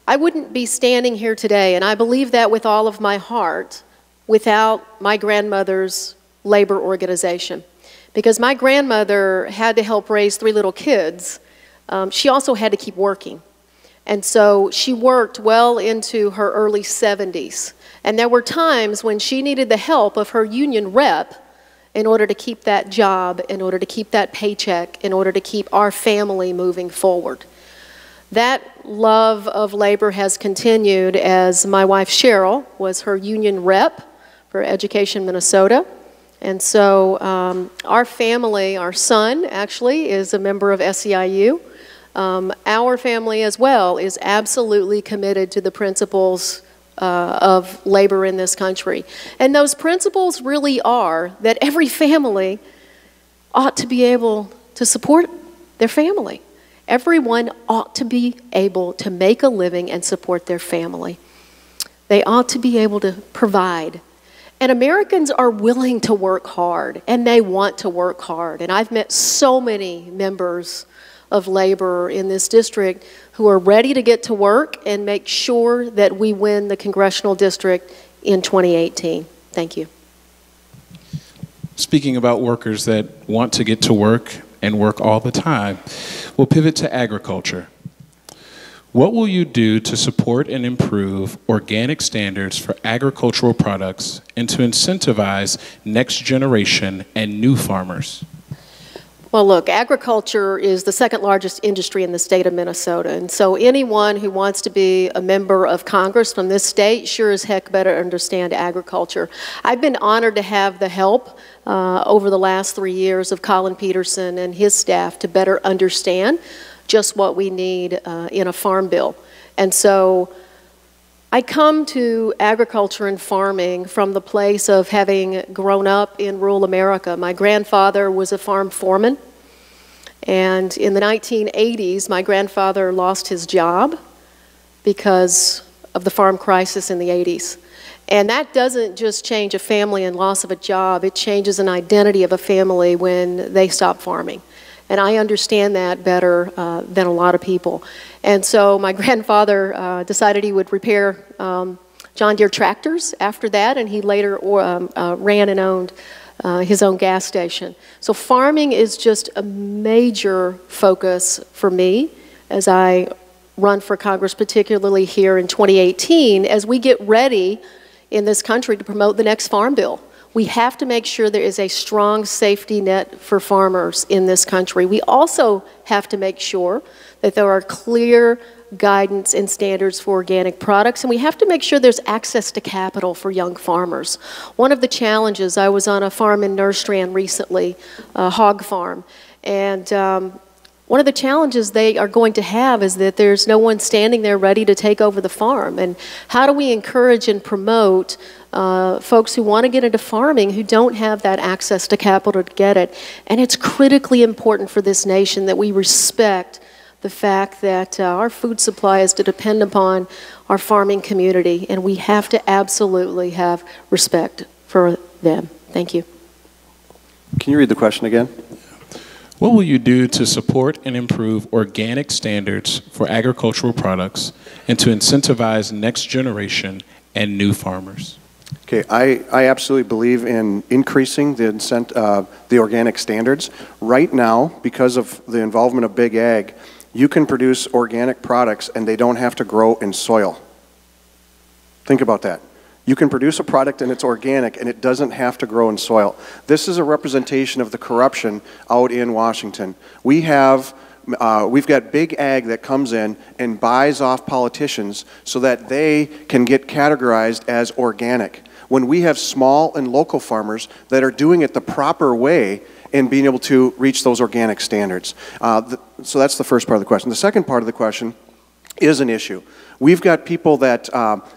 I wouldn't be standing here today, and I believe that with all of my heart, without my grandmother's labor organization. Because my grandmother had to help raise 3 little kids. She also had to keep working. And so she worked well into her early 70s. And there were times when she needed the help of her union rep in order to keep that job, in order to keep that paycheck, in order to keep our family moving forward. That love of labor has continued as my wife Cheryl was her union rep for Education Minnesota. And so our family, our son actually, is a member of SEIU. Our family as well is absolutely committed to the principles of labor in this country. And those principles really are that every family ought to be able to support their family. Everyone ought to be able to make a living and support their family. They ought to be able to provide. And Americans are willing to work hard, and they want to work hard. And I've met so many members of labor in this district who are ready to get to work and make sure that we win the congressional district in 2018. Thank you. Speaking about workers that want to get to work and work all the time, we'll pivot to agriculture. What will you do to support and improve organic standards for agricultural products and to incentivize next generation and new farmers? Well, look, agriculture is the second largest industry in the state of Minnesota, and so anyone who wants to be a member of Congress from this state sure as heck better understand agriculture. I've been honored to have the help over the last 3 years of Colin Peterson and his staff to better understand just what we need in a farm bill. And so I come to agriculture and farming from the place of having grown up in rural America. My grandfather was a farm foreman, and in the 1980s, my grandfather lost his job because of the farm crisis in the 80s. And that doesn't just change a family and loss of a job, it changes an identity of a family when they stop farming. And I understand that better than a lot of people. And so my grandfather decided he would repair John Deere tractors after that, and he later ran and owned his own gas station. So farming is just a major focus for me as I run for Congress, particularly here in 2018, as we get ready in this country to promote the next farm bill. We have to make sure there is a strong safety net for farmers in this country. We also have to make sure that there are clear guidance and standards for organic products, and we have to make sure there's access to capital for young farmers. One of the challenges, I was on a farm in Nerstrand recently, a hog farm, and one of the challenges they are going to have is that there's no one standing there ready to take over the farm. And how do we encourage and promote folks who want to get into farming who don't have that access to capital to get it? And it's critically important for this nation that we respect the fact that our food supply is to depend upon our farming community, and we have to absolutely have respect for them. Thank you. Can you read the question again? What will you do to support and improve organic standards for agricultural products and to incentivize next generation and new farmers? Okay, I absolutely believe in increasing the organic standards. Right now, because of the involvement of big ag, you can produce organic products and they don't have to grow in soil. Think about that. You can produce a product and it's organic and it doesn't have to grow in soil. This is a representation of the corruption out in Washington. We've got big ag that comes in and buys off politicians so that they can get categorized as organic, when we have small and local farmers that are doing it the proper way and being able to reach those organic standards. So that's the first part of the question. The second part of the question is an issue. We've got people that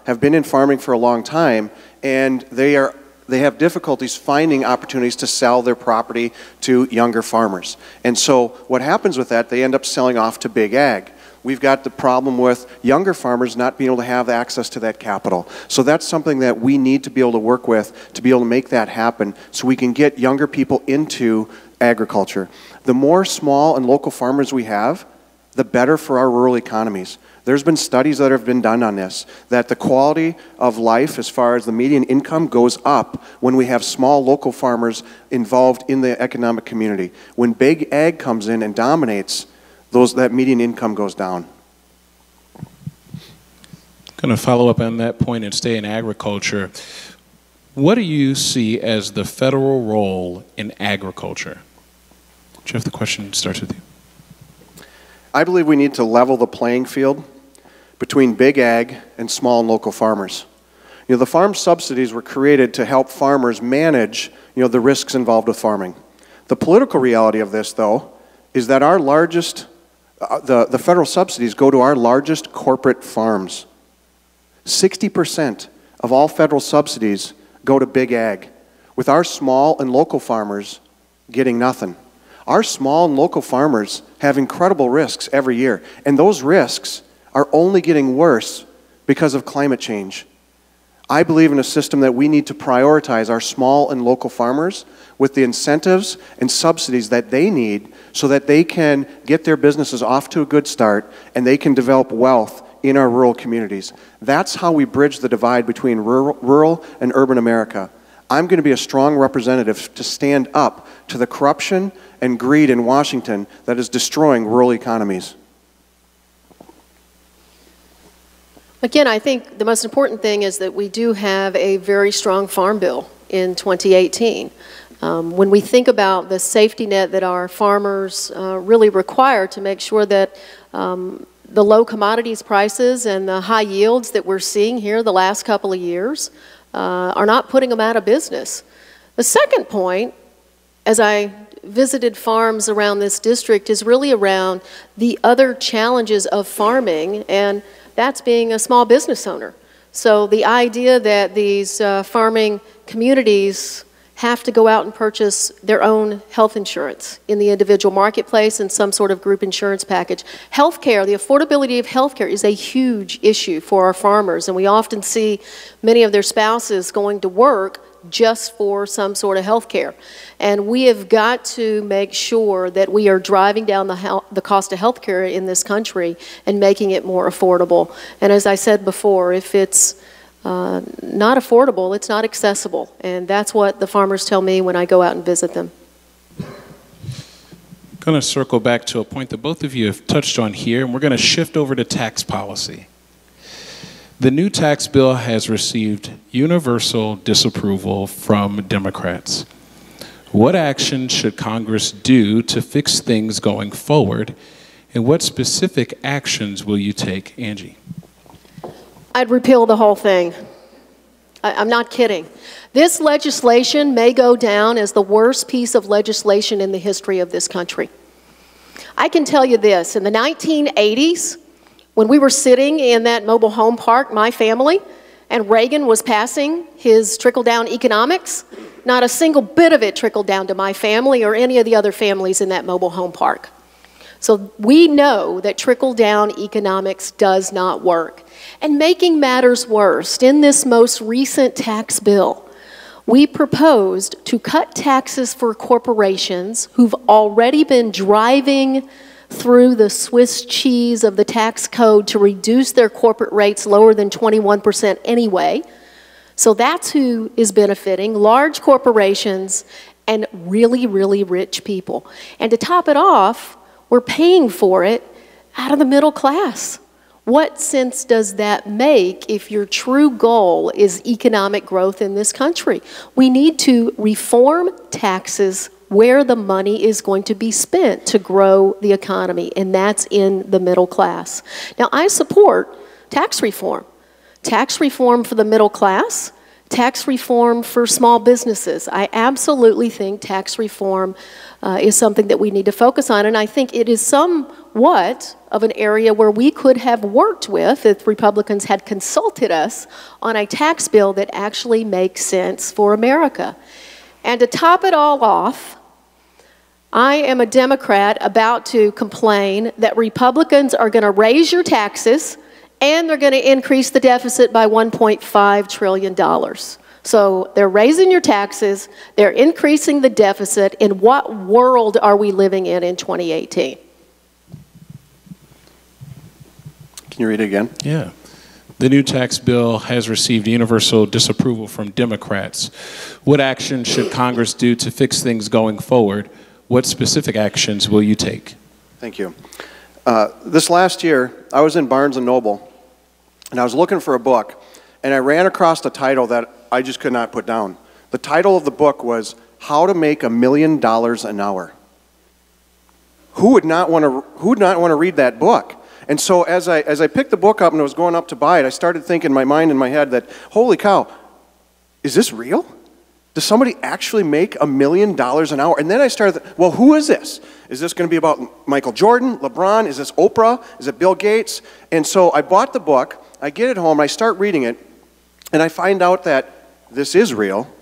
have been in farming for a long time, and they have difficulties finding opportunities to sell their property to younger farmers. And so what happens with that, they end up selling off to big ag. We've got the problem with younger farmers not being able to have access to that capital. So that's something that we need to be able to work with to be able to make that happen so we can get younger people into agriculture. The more small and local farmers we have, the better for our rural economies. There's been studies that have been done on this, that the quality of life as far as the median income goes up when we have small local farmers involved in the economic community. When big ag comes in and dominates, that median income goes down. I'm going to follow up on that point and stay in agriculture. What do you see as the federal role in agriculture? Jeff, the question starts with you. I believe we need to level the playing field between big ag and small and local farmers. You know, the farm subsidies were created to help farmers manage, the risks involved with farming. The political reality of this, though, is that our largest, the federal subsidies go to our largest corporate farms. 60% of all federal subsidies go to big ag, with our small and local farmers getting nothing. Our small and local farmers have incredible risks every year, and those risks are only getting worse because of climate change. I believe in a system that we need to prioritize our small and local farmers with the incentives and subsidies that they need so that they can get their businesses off to a good start and they can develop wealth in our rural communities. That's how we bridge the divide between rural and urban America. I'm going to be a strong representative to stand up to the corruption and greed in Washington that is destroying rural economies. Again, I think the most important thing is that we do have a very strong farm bill in 2018. When we think about the safety net that our farmers really require to make sure that the low commodities prices and the high yields that we're seeing here the last couple of years are not putting them out of business. The second point, as I visited farms around this district, is really around the other challenges of farming, and that's being a small business owner. So the idea that these farming communities have to go out and purchase their own health insurance in the individual marketplace and some sort of group insurance package. Healthcare, the affordability of healthcare is a huge issue for our farmers, and we often see many of their spouses going to work just for some sort of health care. And we have got to make sure that we are driving down the cost of health care in this country and making it more affordable. And as I said before, if it's not affordable, it's not accessible. And that's what the farmers tell me when I go out and visit them. I'm going to circle back to a point that both of you have touched on here, and we're going to shift over to tax policy. The new tax bill has received universal disapproval from Democrats. What action should Congress do to fix things going forward, and what specific actions will you take, Angie? I'd repeal the whole thing. I'm not kidding. This legislation may go down as the worst piece of legislation in the history of this country. I can tell you this, in the 1980s, when we were sitting in that mobile home park, my family, and Reagan was passing his trickle-down economics, not a single bit of it trickled down to my family or any of the other families in that mobile home park. So we know that trickle-down economics does not work. And making matters worse, in this most recent tax bill, we proposed to cut taxes for corporations who've already been driving through the Swiss cheese of the tax code to reduce their corporate rates lower than 21% anyway. So that's who is benefiting, large corporations and really, really rich people. And to top it off, we're paying for it out of the middle class. What sense does that make if your true goal is economic growth in this country? We need to reform taxes where the money is going to be spent to grow the economy, and that's in the middle class. Now, I support tax reform. Tax reform for the middle class, tax reform for small businesses. I absolutely think tax reform is something that we need to focus on, and I think it is somewhat of an area where we could have worked with if Republicans had consulted us on a tax bill that actually makes sense for America. And to top it all off, I am a Democrat about to complain that Republicans are going to raise your taxes and they're going to increase the deficit by $1.5 trillion. So they're raising your taxes, they're increasing the deficit. In what world are we living in 2018? Can you read it again? Yeah. The new tax bill has received universal disapproval from Democrats. What action should Congress do to fix things going forward? What specific actions will you take? Thank you. This last year, I was in Barnes & Noble, and I was looking for a book, and I ran across a title that I just could not put down. The title of the book was How to Make $1 Million an Hour. Who would not want to read that book? And so as I picked the book up and I was going up to buy it, I started thinking in my mind and my head that, holy cow, is this real? Does somebody actually make $1 million an hour? And then I started, well, who is this? Is this going to be about Michael Jordan, LeBron? Is this Oprah? Is it Bill Gates? And so I bought the book, I get it home, I start reading it, and I find out that this is real.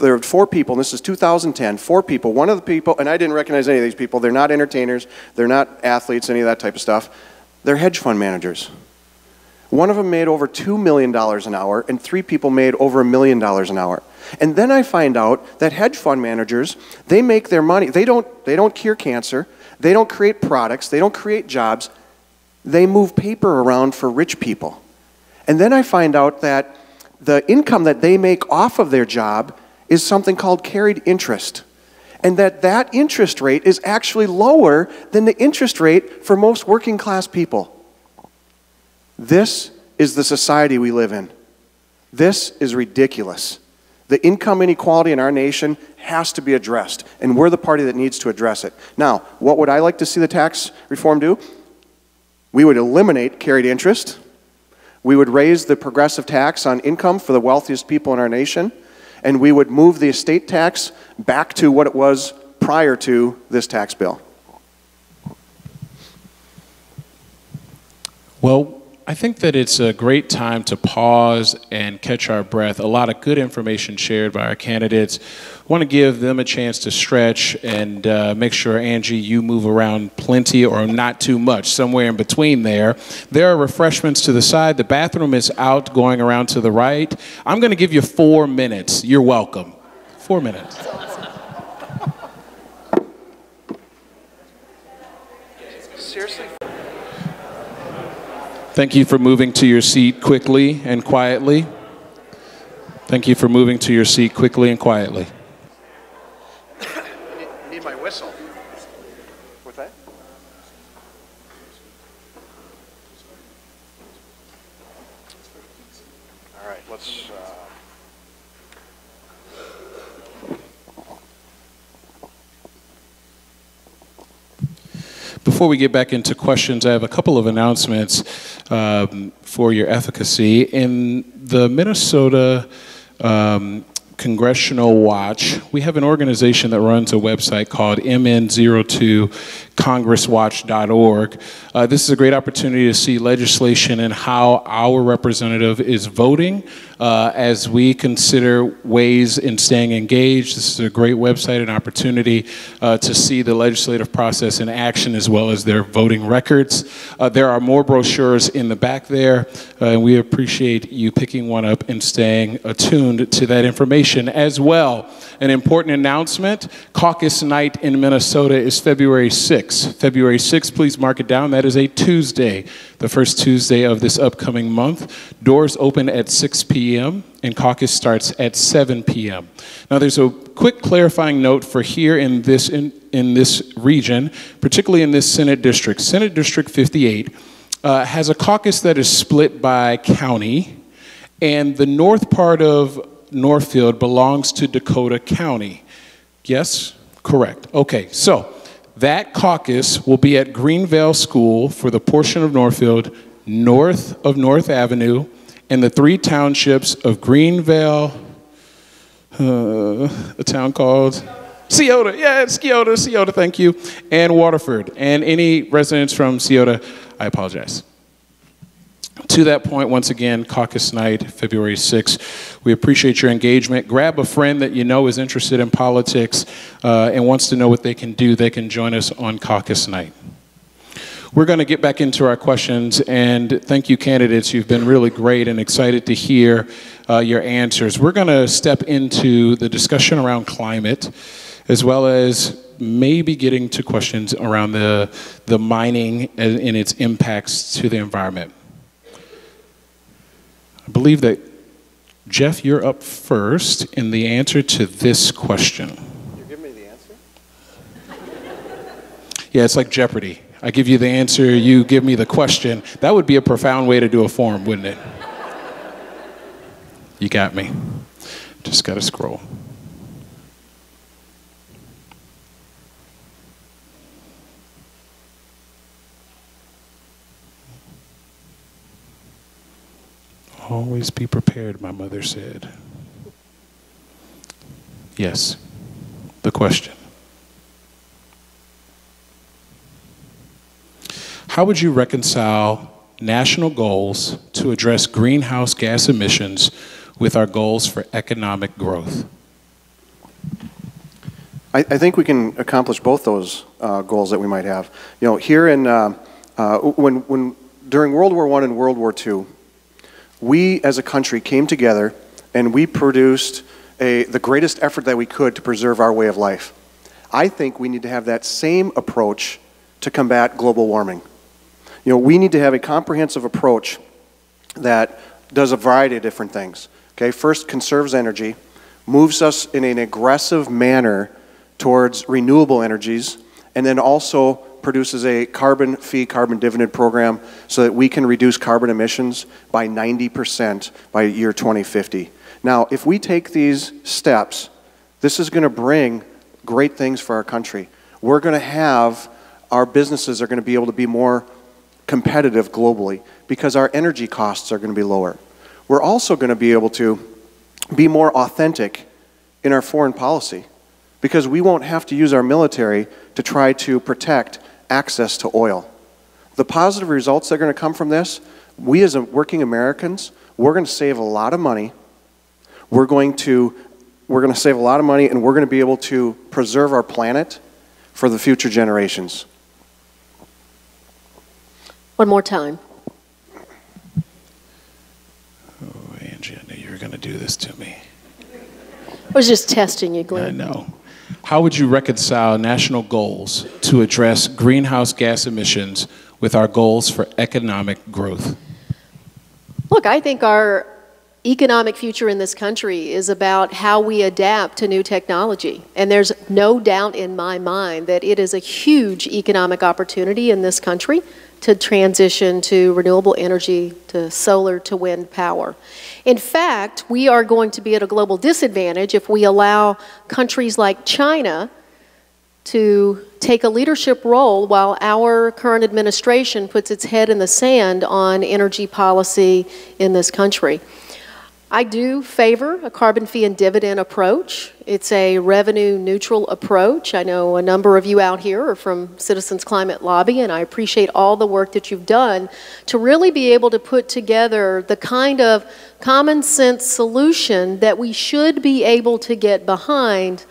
There are 4 people, and this is 2010, 4 people. One of the people, and I didn't recognize any of these people, they're not entertainers, they're not athletes, any of that type of stuff. They're hedge fund managers. One of them made over $2 million an hour, and 3 people made over $1 million an hour. And then I find out that hedge fund managers, they make their money. They don't cure cancer. They don't create products. They don't create jobs. They move paper around for rich people. And then I find out that the income that they make off of their job is something called carried interest. And that interest rate is actually lower than the interest rate for most working class people. This is the society we live in. This is ridiculous. The income inequality in our nation has to be addressed, and we're the party that needs to address it. Now, what would I like to see the tax reform do? We would eliminate carried interest. We would raise the progressive tax on income for the wealthiest people in our nation, and we would move the estate tax back to what it was prior to this tax bill. Well, I think that it's a great time to pause and catch our breath. A lot of good information shared by our candidates. I want to give them a chance to stretch and make sure, Angie, you move around plenty or not too much, somewhere in between there. There are refreshments to the side. The bathroom is out, going around to the right. I'm going to give you 4 minutes. You're welcome. 4 minutes. Seriously? Thank you for moving to your seat quickly and quietly. Thank you for moving to your seat quickly and quietly. I need my whistle. What's that? All right, let's... Before we get back into questions, I have a couple of announcements for your efficacy. In the Minnesota Congressional Watch, we have an organization that runs a website called MN02 congresswatch.org. This is a great opportunity to see legislation and how our representative is voting as we consider ways in staying engaged. This is a great website and opportunity to see the legislative process in action as well as their voting records. There are more brochures in the back there, and we appreciate you picking one up and staying attuned to that information as well. An important announcement, caucus night in Minnesota is February 6th. February 6th, please mark it down. That is a Tuesday, the first Tuesday of this upcoming month. Doors open at 6 p.m. and caucus starts at 7 p.m. Now there's a quick clarifying note for here in this region, particularly in this Senate District. Senate District 58 has a caucus that is split by county, and the north part of Northfield belongs to Dakota County. Yes? Correct. Okay, so that caucus will be at Greenvale School for the portion of Northfield north of North Avenue and the 3 townships of Greenvale, a town called Scioto. Yeah, it's Scioto, thank you, and Waterford. And any residents from Scioto, I apologize. To that point, once again, caucus night, February 6th. We appreciate your engagement. Grab a friend that you know is interested in politics and wants to know what they can do. They can join us on caucus night. We're going to get back into our questions, and thank you, candidates. You've been really great and excited to hear your answers. We're going to step into the discussion around climate, as well as maybe getting to questions around the mining and its impacts to the environment. I believe that, Jeff, you're up first in the answer to this question. You're giving me the answer? Yeah, it's like Jeopardy. I give you the answer, you give me the question. That would be a profound way to do a forum, wouldn't it? You got me. Just got to scroll. Always be prepared, my mother said. Yes, the question. How would you reconcile national goals to address greenhouse gas emissions with our goals for economic growth? I think we can accomplish both those goals that we might have. You know, here in, during World War I and World War II, we as a country came together and we produced the greatest effort that we could to preserve our way of life. I think we need to have that same approach to combat global warming. You know, we need to have a comprehensive approach that does a variety of different things. Okay, first, conserves energy, moves us in an aggressive manner towards renewable energies, and then also produces a carbon fee, carbon dividend program so that we can reduce carbon emissions by 90% by year 2050. Now, if we take these steps, this is going to bring great things for our country. We're going to have, our businesses are going to be able to be more competitive globally because our energy costs are going to be lower. We're also going to be able to be more authentic in our foreign policy because we won't have to use our military to try to protect access to oil. The positive results that are going to come from this, we as working Americans, we're going to save a lot of money. We're going to save a lot of money, and we're going to be able to preserve our planet for the future generations. One more time. Oh, Angie, I knew you were going to do this to me. I was just testing you, Glenn. I know. How would you reconcile national goals to address greenhouse gas emissions with our goals for economic growth? Look, I think our economic future in this country is about how we adapt to new technology. And there's no doubt in my mind that it is a huge economic opportunity in this country to transition to renewable energy, to solar, to wind power. In fact, we are going to be at a global disadvantage if we allow countries like China to take a leadership role while our current administration puts its head in the sand on energy policy in this country. I do favor a carbon fee and dividend approach. It's a revenue neutral approach. I know a number of you out here are from Citizens Climate Lobby, and I appreciate all the work that you've done to really be able to put together the kind of common sense solution that we should be able to get behind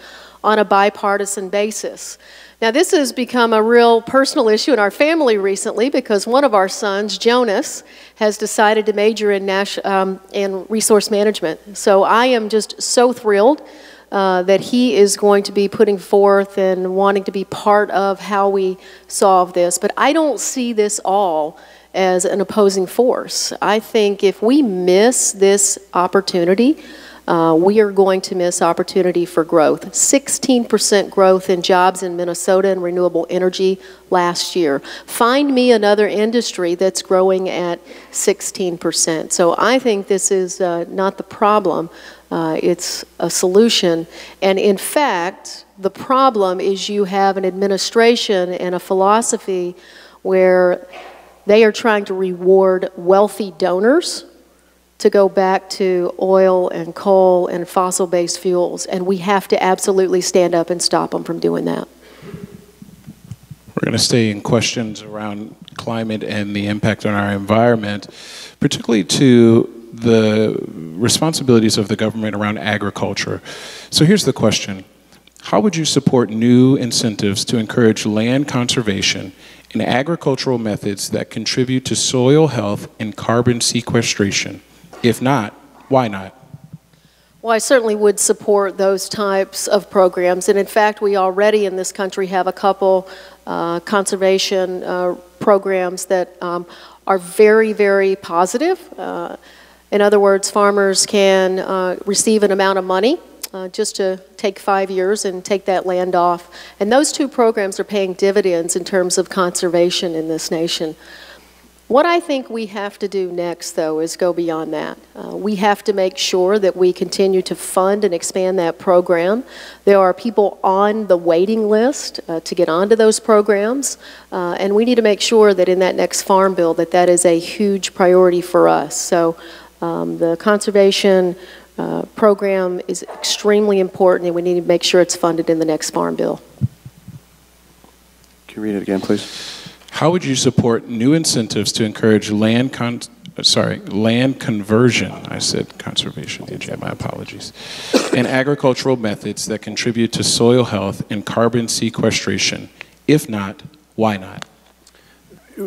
on a bipartisan basis. Now, this has become a real personal issue in our family recently because one of our sons, Jonas, has decided to major in resource management. So I am just so thrilled that he is going to be putting forth and wanting to be part of how we solve this. But I don't see this all as an opposing force. I think if we miss this opportunity, we are going to miss opportunity for growth. 16% growth in jobs in Minnesota and renewable energy last year. Find me another industry that's growing at 16%. So I think this is not the problem, it's a solution. And in fact, the problem is you have an administration and a philosophy where they are trying to reward wealthy donors to go back to oil and coal and fossil-based fuels, and we have to absolutely stand up and stop them from doing that. We're going to stay in questions around climate and the impact on our environment, particularly to the responsibilities of the government around agriculture. So here's the question. How would you support new incentives to encourage land conservation and agricultural methods that contribute to soil health and carbon sequestration? If not, why not? Well, I certainly would support those types of programs. And in fact, we already in this country have a couple conservation programs that are very, very positive. In other words, farmers can receive an amount of money just to take 5 years and take that land off. And those two programs are paying dividends in terms of conservation in this nation. What I think we have to do next, though, is go beyond that. We have to make sure that we continue to fund and expand that program. There are people on the waiting list to get onto those programs, and we need to make sure that in that next farm bill that that is a huge priority for us. So the conservation program is extremely important, and we need to make sure it's funded in the next farm bill. Can you read it again, please? How would you support new incentives to encourage land conversion, I said conservation, Angie, my apologies, and agricultural methods that contribute to soil health and carbon sequestration? If not, why not?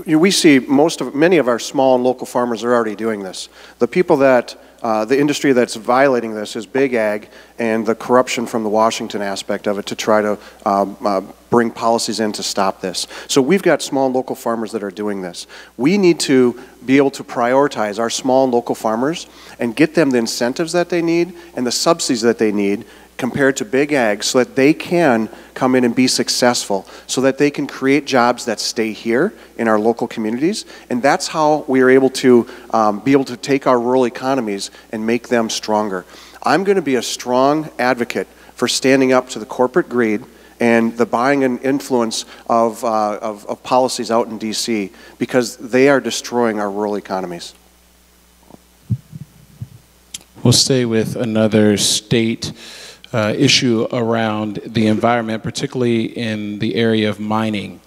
We see many of our small and local farmers are already doing this. The people that, the industry that's violating this is big ag and the corruption from the Washington aspect of it to try to bring policies in to stop this. So we've got small and local farmers that are doing this. We need to be able to prioritize our small and local farmers and get them the incentives that they need and the subsidies that they need compared to big ag so that they can come in and be successful, so that they can create jobs that stay here in our local communities. And that's how we are able to take our rural economies and make them stronger. I'm going to be a strong advocate for standing up to the corporate greed and the buying and influence of policies out in DC, because they are destroying our rural economies. We'll stay with another state issue around the environment, particularly in the area of mining.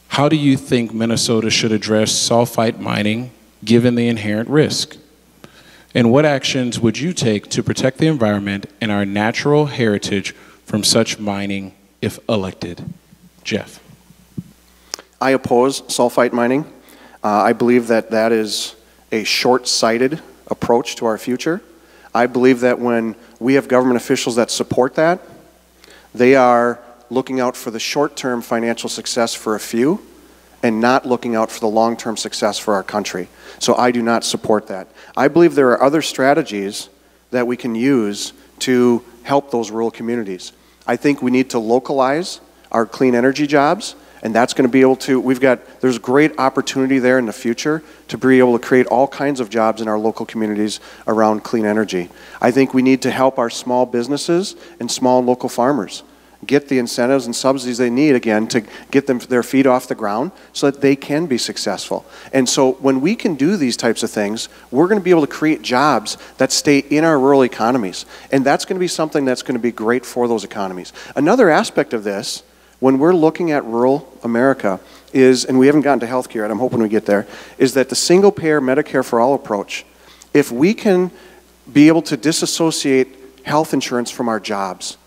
How do you think Minnesota should address sulfite mining given the inherent risk? And what actions would you take to protect the environment and our natural heritage from such mining if elected? Jeff. I oppose sulfite mining. I believe that that is a short-sighted approach to our future. I believe that when we have government officials that support that, they are looking out for the short-term financial success for a few and not looking out for the long-term success for our country. So I do not support that. I believe there are other strategies that we can use to help those rural communities. I think we need to localize our clean energy jobs, and that's going to be able to, there's great opportunity there in the future to be able to create all kinds of jobs in our local communities around clean energy. I think we need to help our small businesses and small and local farmers. get the incentives and subsidies they need, again, to get their feet off the ground so that they can be successful. And so when we can do these types of things, we're going to be able to create jobs that stay in our rural economies. And that's going to be something that's going to be great for those economies. Another aspect of this, when we're looking at rural America, is, and we haven't gotten to health care yet, I'm hoping we get there, is that the single-payer Medicare for all approach, if we can be able to disassociate health insurance from our jobs,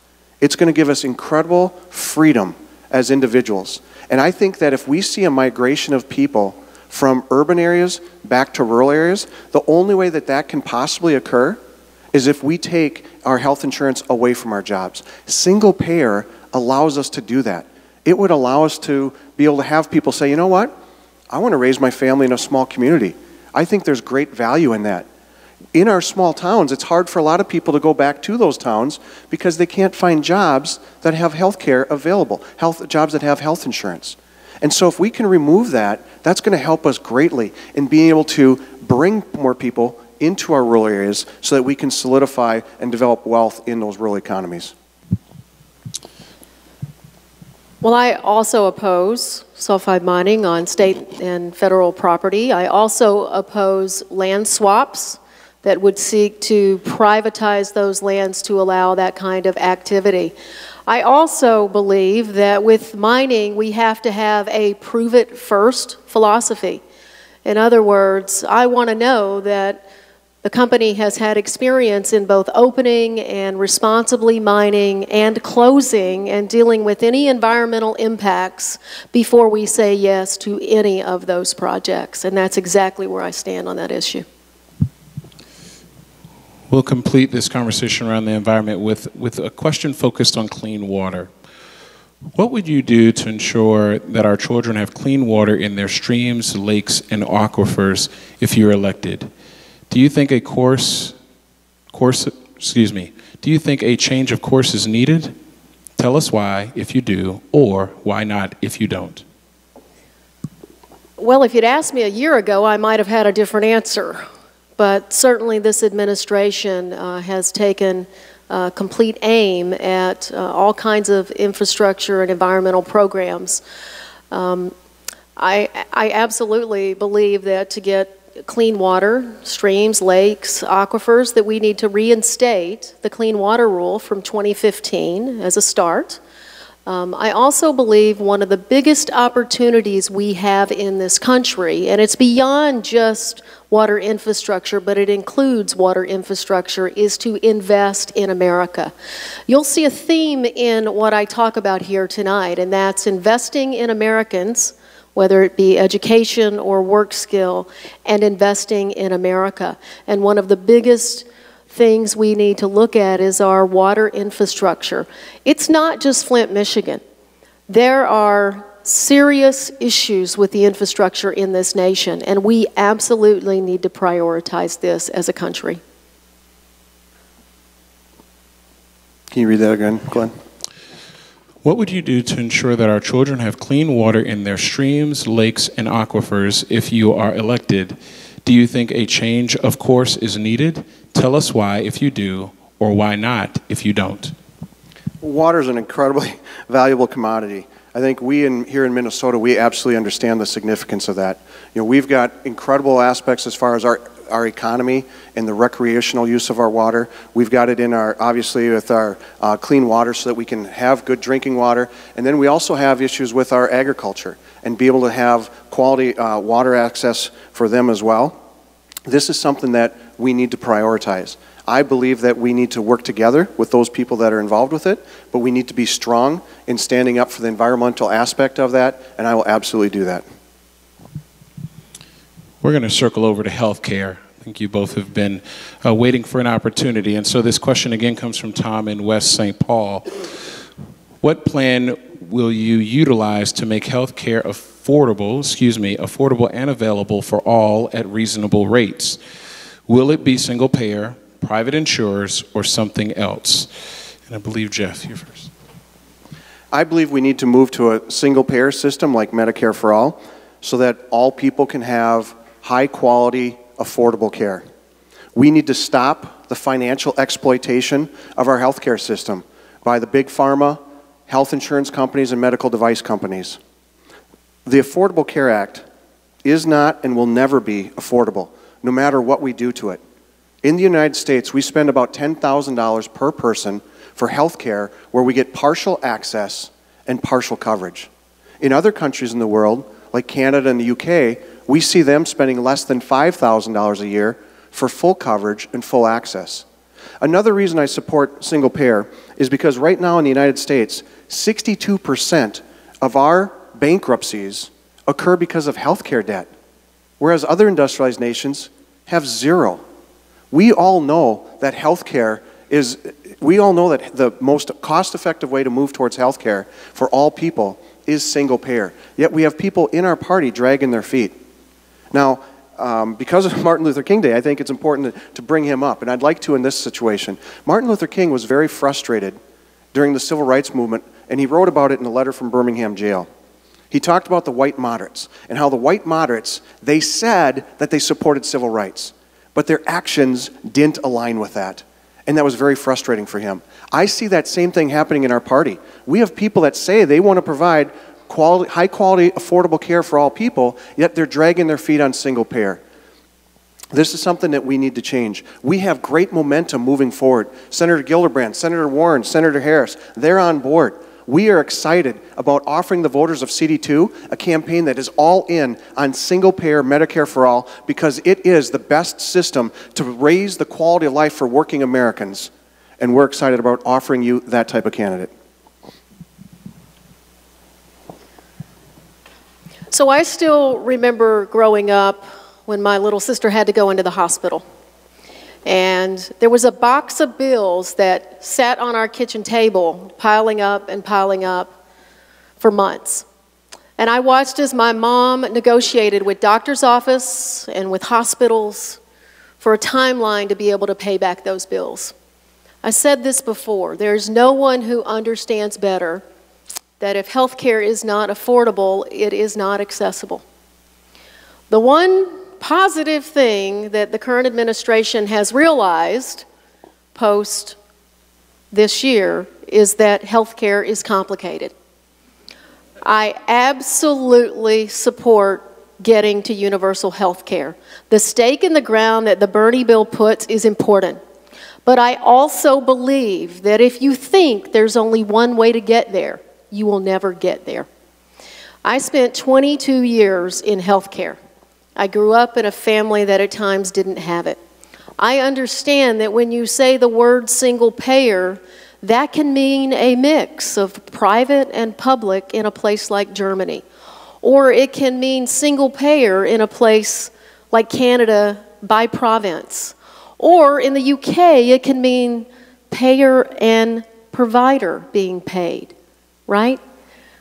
it's going to give us incredible freedom as individuals. And I think that if we see a migration of people from urban areas back to rural areas, the only way that that can possibly occur is if we take our health insurance away from our jobs. Single payer allows us to do that. It would allow us to be able to have people say, you know what, I want to raise my family in a small community. I think there's great value in that. In our small towns, it's hard for a lot of people to go back to those towns because they can't find jobs that have health care available, jobs that have health insurance. And so if we can remove that, that's going to help us greatly in being able to bring more people into our rural areas so that we can solidify and develop wealth in those rural economies. Well, I also oppose sulfide mining on state and federal property. I also oppose land swaps that would seek to privatize those lands to allow that kind of activity. I also believe that with mining, we have to have a prove it first philosophy. In other words, I want to know that the company has had experience in both opening and responsibly mining and closing and dealing with any environmental impacts before we say yes to any of those projects. And that's exactly where I stand on that issue. We'll complete this conversation around the environment with a question focused on clean water. What would you do to ensure that our children have clean water in their streams, lakes, and aquifers if you're elected? Do you think do you think a change of course is needed? Tell us why if you do, or why not if you don't. Well, if you'd asked me a year ago, I might have had a different answer. But certainly this administration has taken complete aim at all kinds of infrastructure and environmental programs. I absolutely believe that to get clean water, streams, lakes, aquifers, that we need to reinstate the Clean Water Rule from 2015 as a start. I also believe one of the biggest opportunities we have in this country, and it's beyond just water infrastructure, but it includes water infrastructure, is to invest in America. You'll see a theme in what I talk about here tonight, and that's investing in Americans, whether it be education or work skill, and investing in America. And one of the biggest things we need to look at is our water infrastructure. It's not just Flint, Michigan. There are serious issues with the infrastructure in this nation, and we absolutely need to prioritize this as a country. Can you read that again, Glenn? What would you do to ensure that our children have clean water in their streams, lakes, and aquifers if you are elected? Do you think a change of course is needed? Tell us why if you do, or why not if you don't. Water is an incredibly valuable commodity. I think here in Minnesota, we absolutely understand the significance of that. You know, we've got incredible aspects as far as our economy and the recreational use of our water. We've got it in obviously with our clean water so that we can have good drinking water. And then we also have issues with our agriculture and be able to have quality water access for them as well. This is something that we need to prioritize. I believe that we need to work together with those people that are involved with it, but we need to be strong in standing up for the environmental aspect of that, and I will absolutely do that. We're going to circle over to health care. I think you both have been waiting for an opportunity, and so this question again comes from Tom in West St. Paul. What plan will you utilize to make health care affordable and available for all at reasonable rates? Will it be single payer, private insurers, or something else? And I believe, Jeff, you're first. I believe we need to move to a single payer system like Medicare for All so that all people can have high quality, affordable care. We need to stop the financial exploitation of our healthcare system by the big pharma health insurance companies, and medical device companies. The Affordable Care Act is not and will never be affordable, no matter what we do to it. In the United States, we spend about $10,000 per person for health care where we get partial access and partial coverage. In other countries in the world, like Canada and the UK, we see them spending less than $5,000 a year for full coverage and full access. Another reason I support single payer is because right now in the United States, 62% of our bankruptcies occur because of healthcare debt, whereas other industrialized nations have zero. We all know that the most cost-effective way to move towards healthcare for all people is single payer. Yet we have people in our party dragging their feet. Now, because of Martin Luther King Day, I think it's important to bring him up, and I'd like to in this situation. Martin Luther King was very frustrated during the civil rights movement, and he wrote about it in a letter from Birmingham jail. He talked about the white moderates, and how the white moderates, they said that they supported civil rights, but their actions didn't align with that. And that was very frustrating for him. I see that same thing happening in our party. We have people that say they want to provide high quality, affordable care for all people, yet they're dragging their feet on single payer. This is something that we need to change. We have great momentum moving forward. Senator Gillibrand, Senator Warren, Senator Harris, they're on board. We are excited about offering the voters of CD2 a campaign that is all in on single-payer Medicare for all because it is the best system to raise the quality of life for working Americans. And we're excited about offering you that type of candidate. So I still remember growing up when my little sister had to go into the hospital. And there was a box of bills that sat on our kitchen table, piling up for months. And I watched as my mom negotiated with doctor's office and with hospitals for a timeline to be able to pay back those bills. I said this before, there's no one who understands better that if health care is not affordable, it is not accessible. The one positive thing that the current administration has realized post this year is that health care is complicated. I absolutely support getting to universal health care. The stake in the ground that the Bernie bill puts is important. But I also believe that if you think there's only one way to get there, you will never get there. I spent 22 years in health care. I grew up in a family that at times didn't have it. I understand that when you say the word single payer, that can mean a mix of private and public in a place like Germany. Or it can mean single payer in a place like Canada by province. Or in the UK, it can mean payer and provider being paid, right?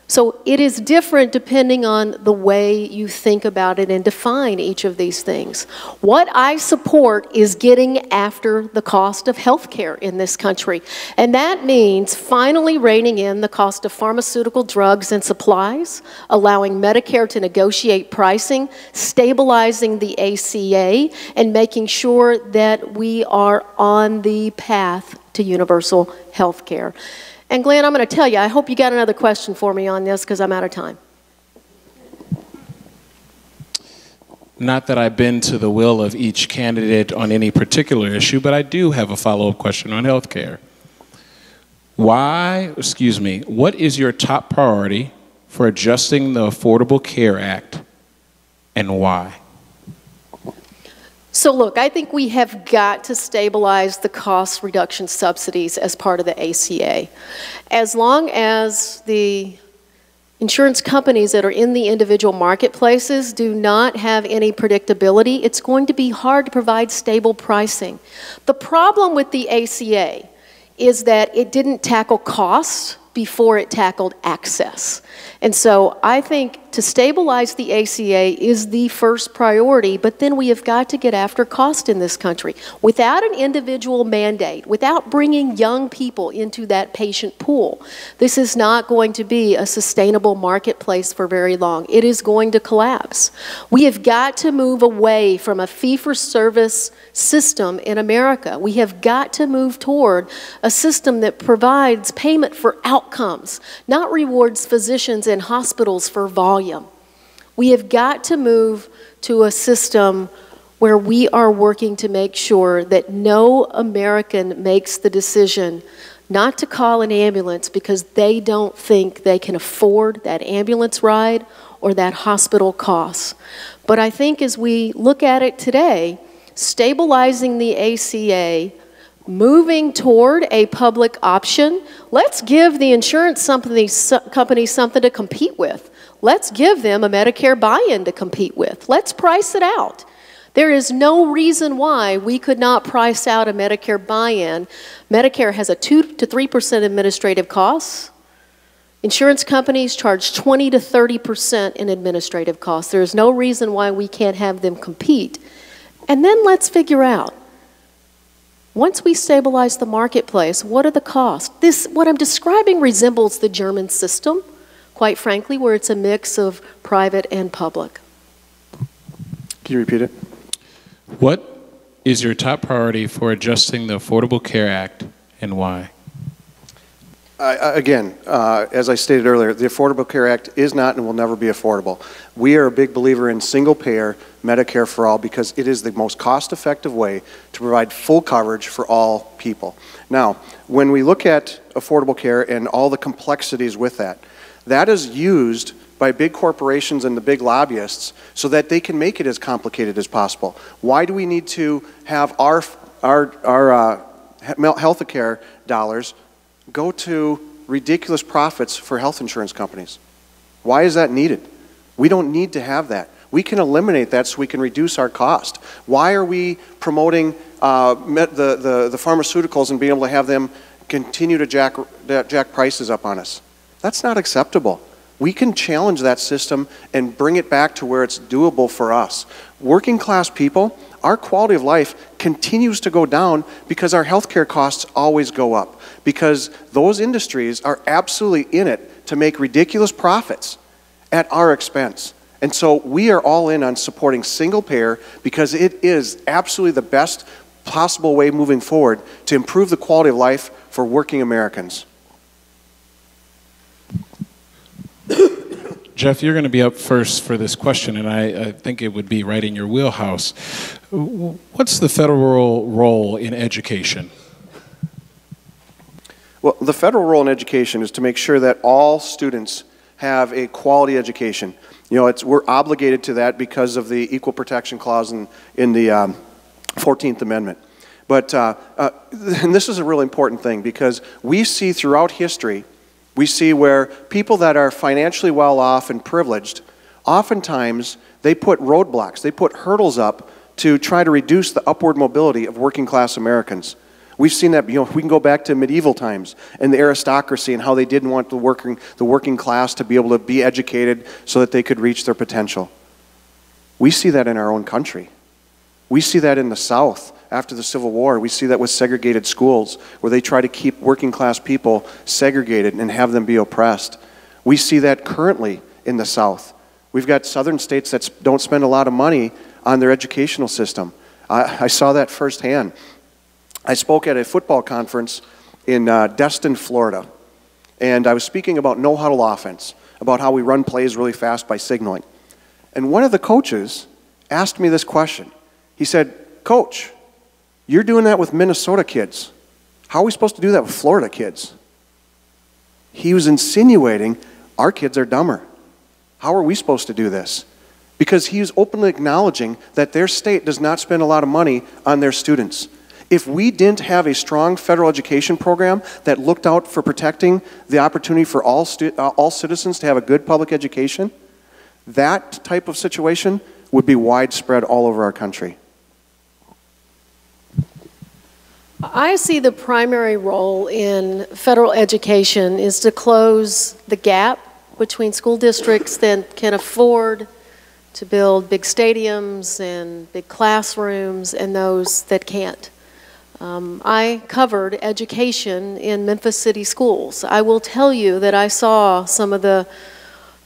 So it is different depending on the way you think about it and define each of these things. What I support is getting after the cost of health care in this country. And that means finally reining in the cost of pharmaceutical drugs and supplies, allowing Medicare to negotiate pricing, stabilizing the ACA, and making sure that we are on the path to universal health care. And Glenn, I'm going to tell you, I hope you got another question for me on this because I'm out of time. Not that I bend to the will of each candidate on any particular issue, but I do have a follow-up question on health care. What is your top priority for adjusting the Affordable Care Act and why? So look, I think we have got to stabilize the cost reduction subsidies as part of the ACA. As long as the insurance companies that are in the individual marketplaces do not have any predictability, it's going to be hard to provide stable pricing. The problem with the ACA is that it didn't tackle costs before it tackled access. And so I think to stabilize the ACA is the first priority, but then we have got to get after cost in this country. Without an individual mandate, without bringing young people into that patient pool, this is not going to be a sustainable marketplace for very long. It is going to collapse. We have got to move away from a fee-for-service system in America. We have got to move toward a system that provides payment for outcomes, not rewards physicians and hospitals for volume. We have got to move to a system where we are working to make sure that no American makes the decision not to call an ambulance because they don't think they can afford that ambulance ride or that hospital cost. But I think as we look at it today, stabilizing the ACA, moving toward a public option, let's give the insurance companies something to compete with. Let's give them a Medicare buy-in to compete with. Let's price it out. There is no reason why we could not price out a Medicare buy-in. Medicare has a 2 to 3% administrative costs. Insurance companies charge 20 to 30% in administrative costs. There is no reason why we can't have them compete. And then let's figure out, once we stabilize the marketplace, what are the costs? What I'm describing resembles the German system, quite frankly, where it's a mix of private and public. Can you repeat it? What is your top priority for adjusting the Affordable Care Act and why? Again, as I stated earlier, the Affordable Care Act is not and will never be affordable. We are a big believer in single-payer Medicare for all because it is the most cost-effective way to provide full coverage for all people. Now, when we look at affordable care and all the complexities with that, that is used by big corporations and the big lobbyists so that they can make it as complicated as possible. Why do we need to have our health care dollars go to ridiculous profits for health insurance companies? Why is that needed? We don't need to have that. We can eliminate that so we can reduce our cost. Why are we promoting the pharmaceuticals and being able to have them continue to jack prices up on us? That's not acceptable. We can challenge that system and bring it back to where it's doable for us. Working class people, our quality of life continues to go down because our healthcare costs always go up, because those industries are absolutely in it to make ridiculous profits at our expense. And so we are all in on supporting single payer because it is absolutely the best possible way moving forward to improve the quality of life for working Americans. Jeff, you're going to be up first for this question, and I think it would be right in your wheelhouse. What's the federal role in education? Well, the federal role in education is to make sure that all students have a quality education. You know, we're obligated to that because of the Equal Protection Clause in the 14th Amendment. But and this is a really important thing because we see throughout history, we see where people that are financially well off and privileged, oftentimes they put roadblocks, they put hurdles up to try to reduce the upward mobility of working class Americans. We've seen that, you know, we can go back to medieval times and the aristocracy and how they didn't want the working class to be able to be educated so that they could reach their potential. We see that in our own country. We see that in the South. After the Civil War, we see that with segregated schools, where they try to keep working class people segregated and have them be oppressed. We see that currently in the South. We've got southern states that don't spend a lot of money on their educational system. I saw that firsthand. I spoke at a football conference in Destin, Florida, and I was speaking about no-huddle offense, about how we run plays really fast by signaling. And one of the coaches asked me this question. He said, "Coach, you're doing that with Minnesota kids. How are we supposed to do that with Florida kids?" He was insinuating our kids are dumber. How are we supposed to do this? Because he was openly acknowledging that their state does not spend a lot of money on their students. If we didn't have a strong federal education program that looked out for protecting the opportunity for all citizens to have a good public education, that type of situation would be widespread all over our country. I see the primary role in federal education is to close the gap between school districts that can afford to build big stadiums and big classrooms and those that can't. I covered education in Memphis City schools. I will tell you that I saw some of the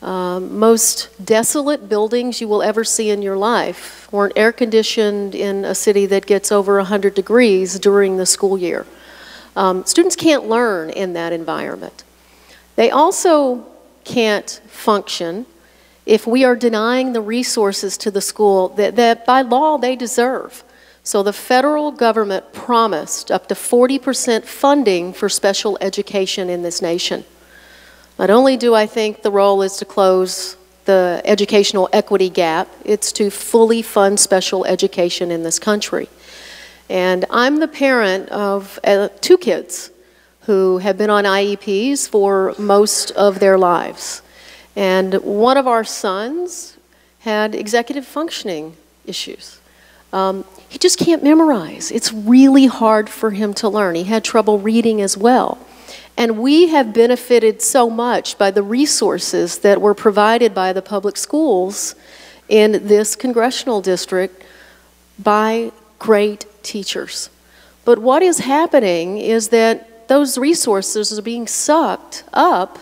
most desolate buildings you will ever see in your life weren't air conditioned in a city that gets over 100 degrees during the school year. Students can't learn in that environment. They also can't function if we are denying the resources to the school that by law they deserve. So the federal government promised up to 40% funding for special education in this nation. Not only do I think the role is to close the educational equity gap, it's to fully fund special education in this country. And I'm the parent of 2 kids who have been on IEPs for most of their lives. And one of our sons had executive functioning issues. He just can't memorize. It's really hard for him to learn. He had trouble reading as well. And we have benefited so much by the resources that were provided by the public schools in this congressional district by great teachers. But what is happening is that those resources are being sucked up,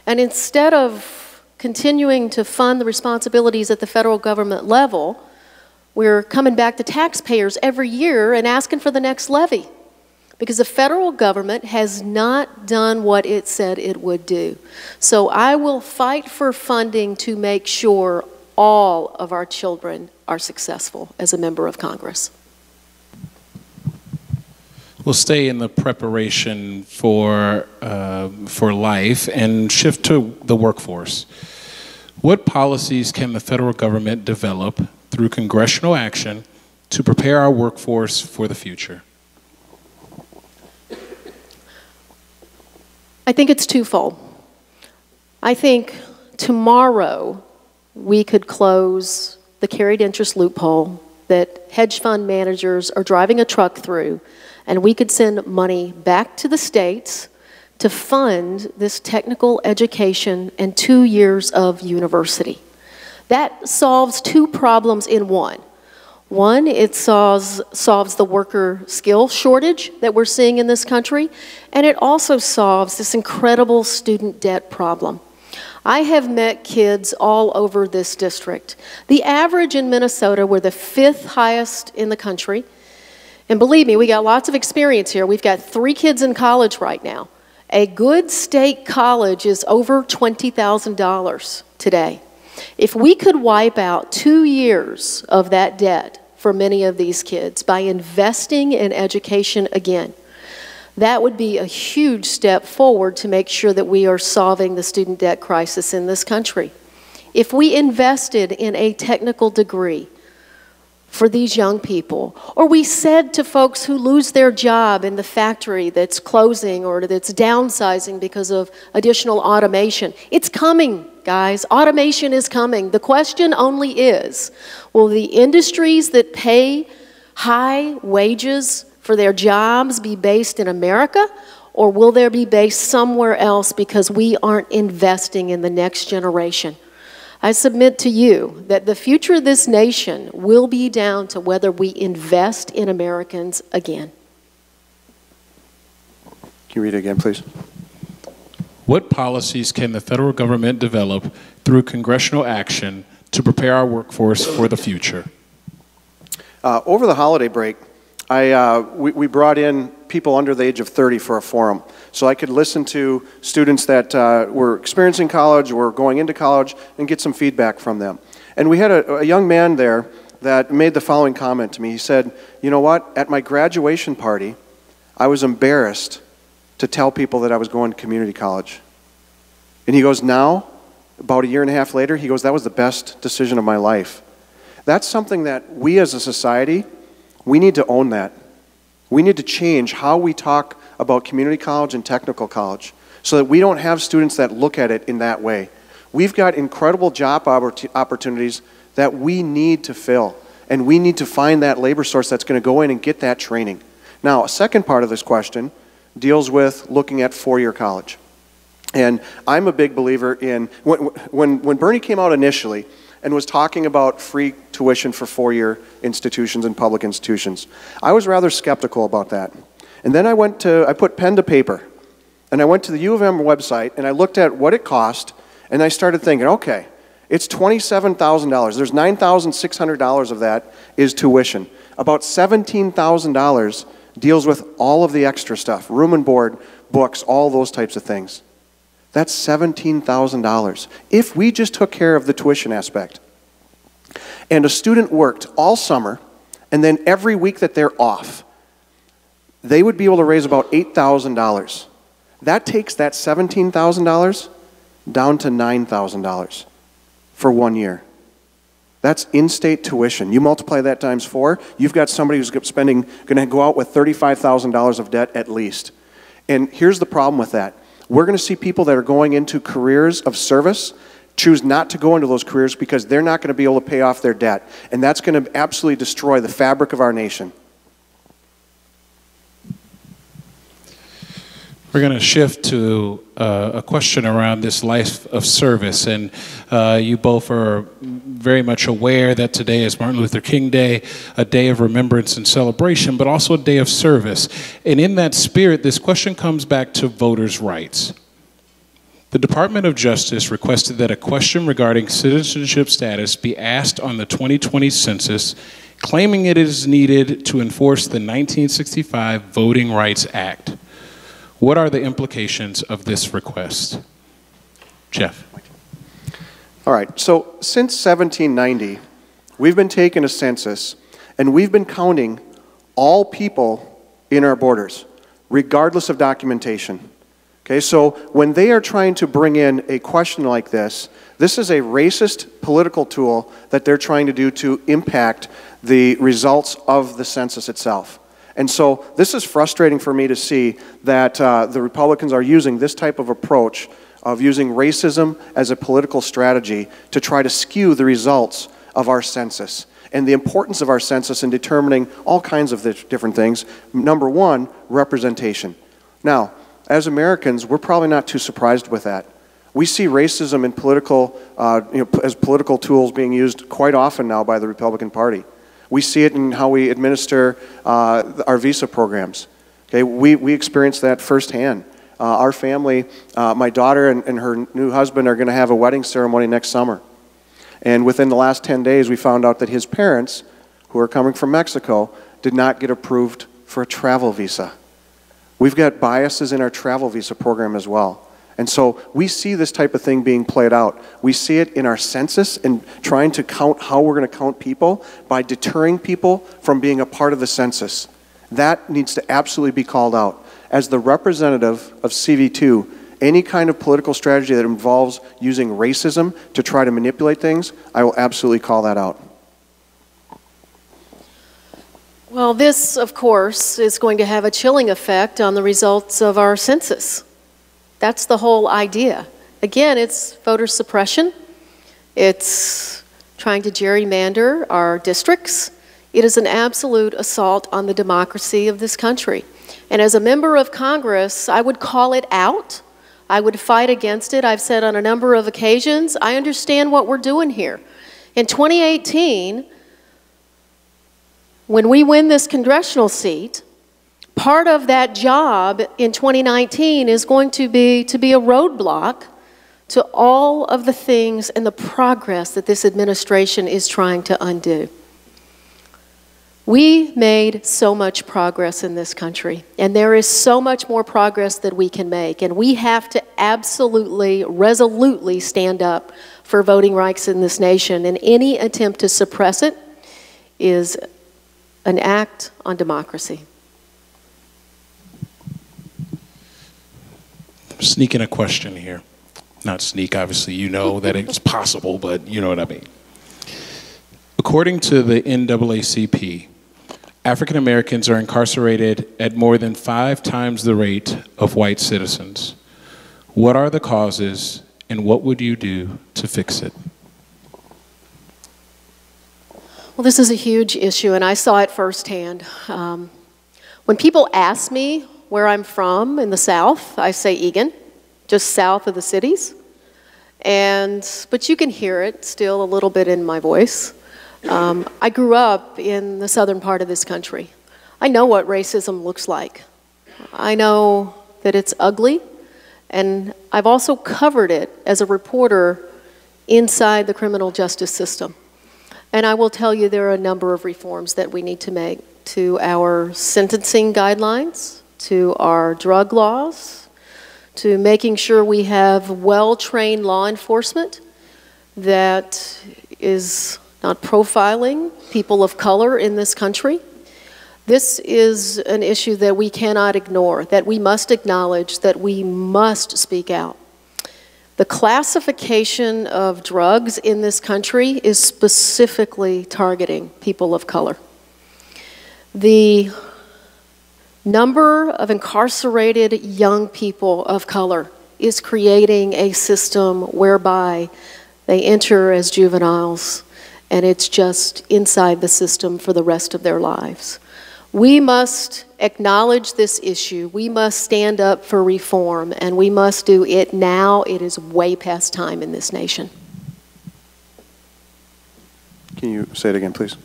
and instead of continuing to fund the responsibilities at the federal government level, we're coming back to taxpayers every year and asking for the next levy, because the federal government has not done what it said it would do. So I will fight for funding to make sure all of our children are successful as a member of Congress. We'll stay in the preparation for life and shift to the workforce. What policies can the federal government develop through congressional action to prepare our workforce for the future? I think it's twofold. I think tomorrow we could close the carried interest loophole that hedge fund managers are driving a truck through, and we could send money back to the states to fund this technical education and 2 years of university. That solves 2 problems in one. One, it solves the worker skill shortage that we're seeing in this country, and it also solves this incredible student debt problem. I have met kids all over this district. The average in Minnesota, we're the 5th highest in the country. And believe me, we got lots of experience here. We've got 3 kids in college right now. A good state college is over $20,000 today. If we could wipe out 2 years of that debt for many of these kids by investing in education again, that would be a huge step forward to make sure that we are solving the student debt crisis in this country. If we invested in a technical degree for these young people, or we said to folks who lose their job in the factory that's closing or that's downsizing because of additional automation, it's coming, guys. Automation is coming. The question only is, will the industries that pay high wages for their jobs be based in America, or will they be based somewhere else because we aren't investing in the next generation? I submit to you that the future of this nation will be down to whether we invest in Americans again. Can you read it again, please? What policies can the federal government develop through congressional action to prepare our workforce for the future? Over the holiday break, we brought in people under the age of 30 for a forum. So I could listen to students that were experiencing college or going into college and get some feedback from them. And we had a young man there that made the following comment to me. He said, you know what, at my graduation party, I was embarrassed to tell people that I was going to community college. And he goes, now, about 1.5 years later, he goes, that was the best decision of my life. That's something that we as a society, we need to own that. We need to change how we talk about community college and technical college so that we don't have students that look at it in that way. We've got incredible job opportunities that we need to fill, and we need to find that labor source that's going to go in and get that training. Now, a second part of this question deals with looking at 4-year college. And I'm a big believer in, when Bernie came out initially and was talking about free tuition for four-year institutions and public institutions, I was rather skeptical about that. And then I put pen to paper, and I went to the U of M website, and I looked at what it cost, and I started thinking, okay, it's $27,000. There's $9,600 of that is tuition. About $17,000 deals with all of the extra stuff, room and board, books, all those types of things. That's $17,000. If we just took care of the tuition aspect, and a student worked all summer, and then every week that they're off, they would be able to raise about $8,000. That takes that $17,000 down to $9,000 for 1 year. That's in-state tuition. You multiply that times 4, you've got somebody who's going to go out with $35,000 of debt at least. And here's the problem with that. We're going to see people that are going into careers of service choose not to go into those careers because they're not going to be able to pay off their debt. And that's going to absolutely destroy the fabric of our nation. We're going to shift to a question around this life of service. And you both are very much aware that today is Martin Luther King Day, a day of remembrance and celebration, but also a day of service. And in that spirit, this question comes back to voters' rights. The Department of Justice requested that a question regarding citizenship status be asked on the 2020 census, claiming it is needed to enforce the 1965 Voting Rights Act. What are the implications of this request? Jeff. All right, so since 1790, we've been taking a census, and we've been counting all people in our borders, regardless of documentation. Okay, so when they are trying to bring in a question like this is a racist political tool that they're trying to do to impact the results of the census itself. And so this is frustrating for me to see that the Republicans are using this type of approach of using racism as a political strategy to try to skew the results of our census and the importance of our census in determining all kinds of different things. Number one, representation. Now, as Americans, we're probably not too surprised with that. We see racism in political, as political tools being used quite often now by the Republican Party. We see it in how we administer our visa programs. Okay, we experience that firsthand. Our family, my daughter and her new husband are going to have a wedding ceremony next summer. And within the last 10 days, we found out that his parents, who are coming from Mexico, did not get approved for a travel visa. We've got biases in our travel visa program as well. And so we see this type of thing being played out. We see it in our census and trying to count how we're going to count people by deterring people from being a part of the census. That needs to absolutely be called out. As the representative of CV2, any kind of political strategy that involves using racism to try to manipulate things, I will absolutely call that out. Well, this, of course, is going to have a chilling effect on the results of our census. That's the whole idea. Again, it's voter suppression. It's trying to gerrymander our districts. It is an absolute assault on the democracy of this country. And as a member of Congress, I would call it out. I would fight against it. I've said on a number of occasions, I understand what we're doing here. In 2018, when we win this congressional seat, part of that job in 2019 is going to be a roadblock to all of the things and the progress that this administration is trying to undo. We made so much progress in this country, and there is so much more progress that we can make, and we have to absolutely, resolutely stand up for voting rights in this nation, and any attempt to suppress it is an act on democracy. Sneaking a question here. Not sneak, obviously, you know that it's possible, but you know what I mean. According to the NAACP, African Americans are incarcerated at more than 5 times the rate of white citizens. What are the causes, and what would you do to fix it? Well, this is a huge issue, and I saw it firsthand. When people ask me where I'm from in the South, I say Egan. just south of the cities. But you can hear it still a little bit in my voice. I grew up in the southern part of this country. I know what racism looks like. I know that it's ugly, and I've also covered it as a reporter inside the criminal justice system. And I will tell you there are a number of reforms that we need to make to our sentencing guidelines, to our drug laws, to making sure we have well-trained law enforcement that is not profiling people of color in this country. This is an issue that we cannot ignore, that we must acknowledge, that we must speak out. The classification of drugs in this country is specifically targeting people of color. The number of incarcerated young people of color is creating a system whereby they enter as juveniles and it's just inside the system for the rest of their lives. We must acknowledge this issue. We must stand up for reform, and we must do it now. It is way past time in this nation. Can you say it again, please?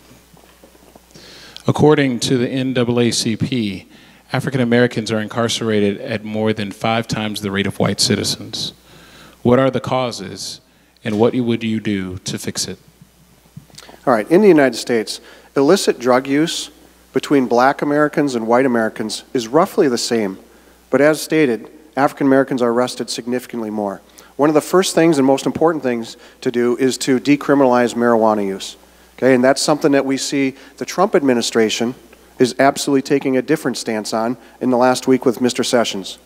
According to the NAACP, African Americans are incarcerated at more than 5 times the rate of white citizens. What are the causes, and what would you do to fix it? All right, in the United States, illicit drug use between black Americans and white Americans is roughly the same. But as stated, African Americans are arrested significantly more. One of the first things and most important things to do is to decriminalize marijuana use. Okay, and that's something that we see the Trump administration is absolutely taking a different stance on in the last week with Mr. Sessions.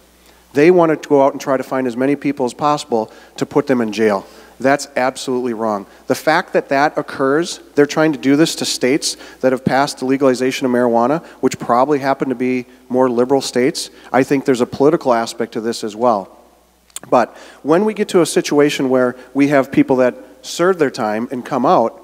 They wanted to go out and try to find as many people as possible to put them in jail. That's absolutely wrong. The fact that that occurs, they're trying to do this to states that have passed the legalization of marijuana, which probably happen to be more liberal states. I think there's a political aspect to this as well. But when we get to a situation where we have people that serve their time and come out,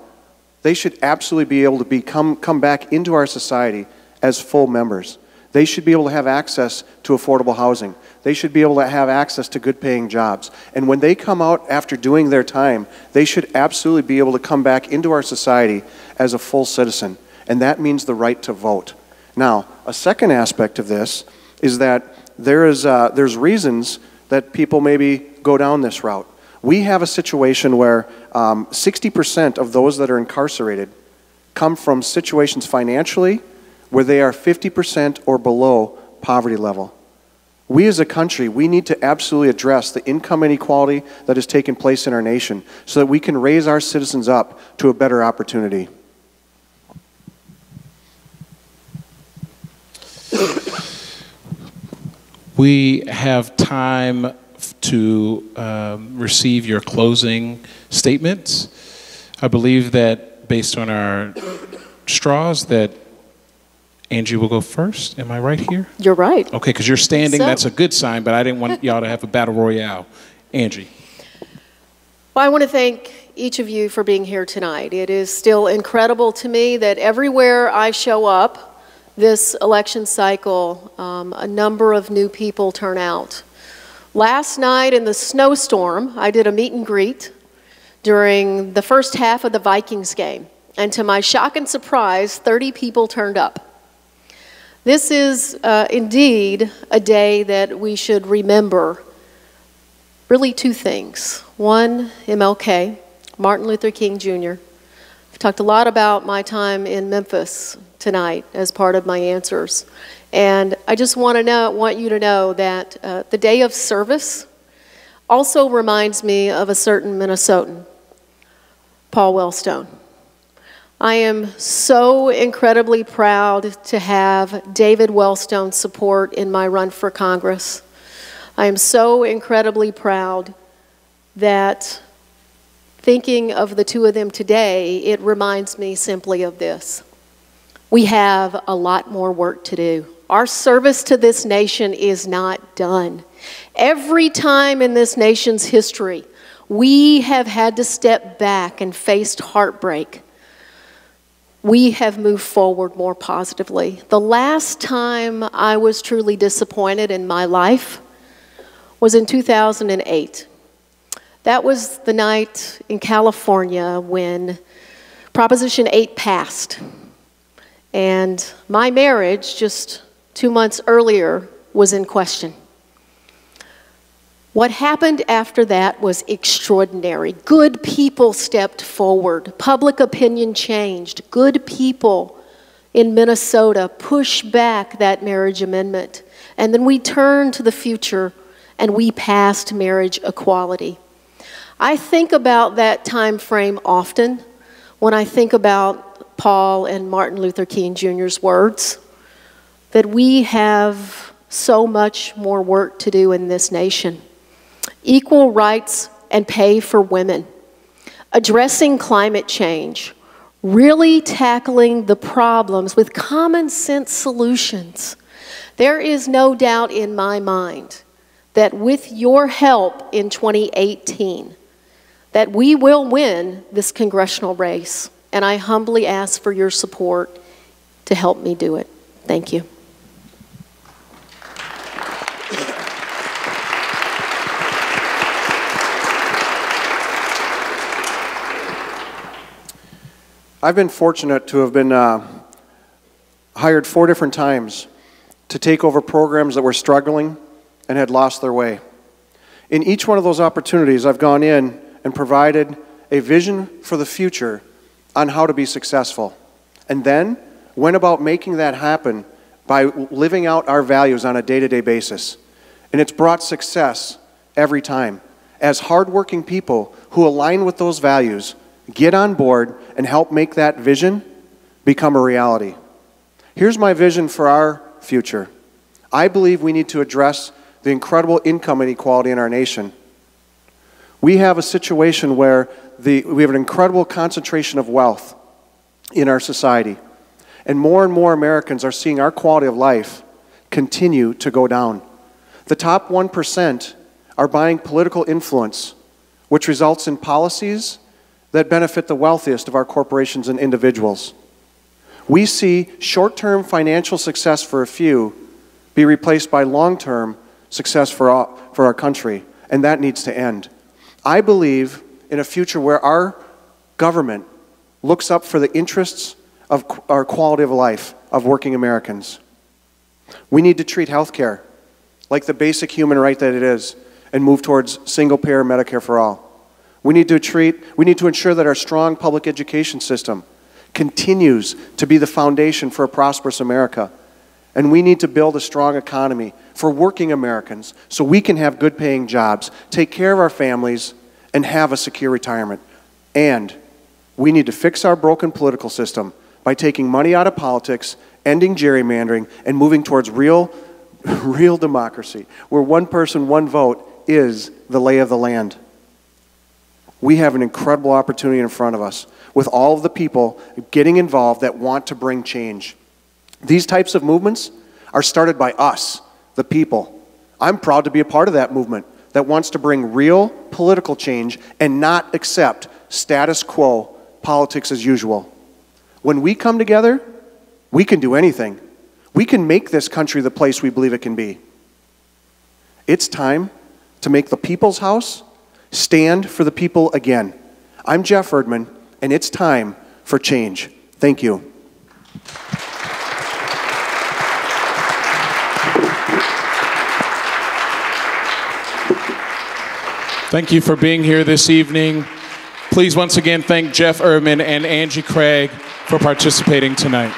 they should absolutely be able to come back into our society as full members. They should be able to have access to affordable housing. They should be able to have access to good paying jobs. And when they come out after doing their time, they should absolutely be able to come back into our society as a full citizen. And that means the right to vote. Now, a second aspect of this is that there's reasons that people maybe go down this route. We have a situation where 60% of those that are incarcerated come from situations financially where they are 50% or below poverty level. We as a country, we need to absolutely address the income inequality that has taken place in our nation so that we can raise our citizens up to a better opportunity. We have time to receive your closing statements. I believe that based on our straws that Angie will go first. Am I right here? You're right. Okay, because you're standing, that's a good sign, but I didn't want y'all to have a battle royale. Angie. Well, I want to thank each of you for being here tonight. It is still incredible to me that everywhere I show up this election cycle, a number of new people turn out. Last night in the snowstorm, I did a meet and greet during the first half of the Vikings game. And to my shock and surprise, 30 people turned up. This is indeed a day that we should remember really 2 things. One, MLK, Martin Luther King Jr. I've talked a lot about my time in Memphis tonight as part of my answers. And I just want you to know that the day of service also reminds me of a certain Minnesotan, Paul Wellstone. I am so incredibly proud to have David Wellstone's support in my run for Congress. I am so incredibly proud that thinking of the 2 of them today, it reminds me simply of this. We have a lot more work to do. Our service to this nation is not done. Every time in this nation's history, we have had to step back and faced heartbreak. We have moved forward more positively. The last time I was truly disappointed in my life was in 2008. That was the night in California when Proposition 8 passed. And my marriage, just 2 months earlier, was in question. What happened after that was extraordinary. Good people stepped forward. Public opinion changed. Good people in Minnesota pushed back that marriage amendment. And then we turned to the future and we passed marriage equality. I think about that time frame often when I think about Paul and Martin Luther King Jr.'s words, that we have so much more work to do in this nation. Equal rights and pay for women, addressing climate change, really tackling the problems with common sense solutions. There is no doubt in my mind that with your help in 2018, that we will win this congressional race. And I humbly ask for your support to help me do it. Thank you. I've been fortunate to have been hired 4 different times to take over programs that were struggling and had lost their way. In each one of those opportunities, I've gone in and provided a vision for the future on how to be successful, and then went about making that happen by living out our values on a day-to-day basis. And it's brought success every time. As hardworking people who align with those values, get on board and help make that vision become a reality. Here's my vision for our future. I believe we need to address the incredible income inequality in our nation. We have a situation where we have an incredible concentration of wealth in our society. And more Americans are seeing our quality of life continue to go down. The top 1% are buying political influence, which results in policies that benefit the wealthiest of our corporations and individuals. We see short-term financial success for a few be replaced by long-term success for our country, and that needs to end. I believe in a future where our government looks up for the interests of our quality of life of working Americans. We need to treat health care like the basic human right that it is and move towards single-payer Medicare for all. We need to ensure that our strong public education system continues to be the foundation for a prosperous America. And we need to build a strong economy for working Americans so we can have good paying jobs, take care of our families, and have a secure retirement. And we need to fix our broken political system by taking money out of politics, ending gerrymandering, and moving towards real democracy, where one person, one vote is the lay of the land. We have an incredible opportunity in front of us with all of the people getting involved that want to bring change. These types of movements are started by us, the people. I'm proud to be a part of that movement that wants to bring real political change and not accept status quo politics as usual. When we come together, we can do anything. We can make this country the place we believe it can be. It's time to make the people's house stand for the people again. I'm Jeff Erdmann, and it's time for change. Thank you. Thank you for being here this evening. Please once again thank Jeff Erdmann and Angie Craig for participating tonight.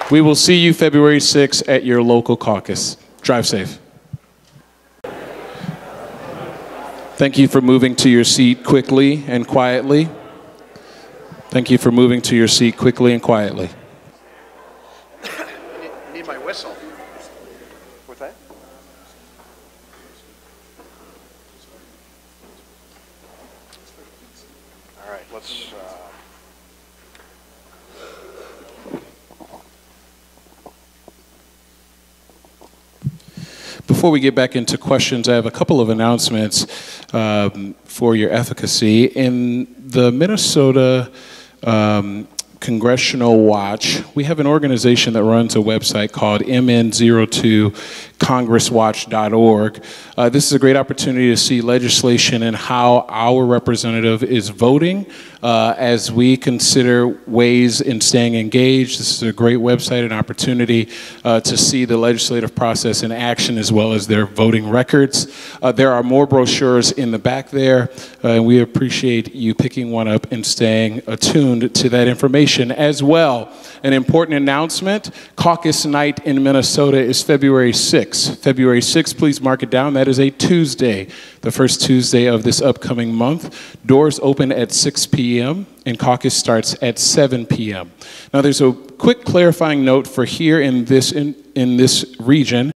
We will see you February 6th at your local caucus. Drive safe. Thank you for moving to your seat quickly and quietly. Thank you for moving to your seat quickly and quietly. I need my whistle. What's that? All right, let's... Before we get back into questions, I have a couple of announcements for your efficacy. In the Minnesota Congressional Watch. We have an organization that runs a website called mn02congresswatch.org. This is a great opportunity to see legislation and how our representative is voting as we consider ways in staying engaged. This is a great website and opportunity to see the legislative process in action as well as their voting records. There are more brochures in the back there, and we appreciate you picking one up and staying attuned to that information as well. An important announcement, caucus night in Minnesota is February 6th. February 6th, please mark it down. That is a Tuesday, the first Tuesday of this upcoming month. Doors open at 6 p.m. and caucus starts at 7 p.m. Now there's a quick clarifying note for here in this region.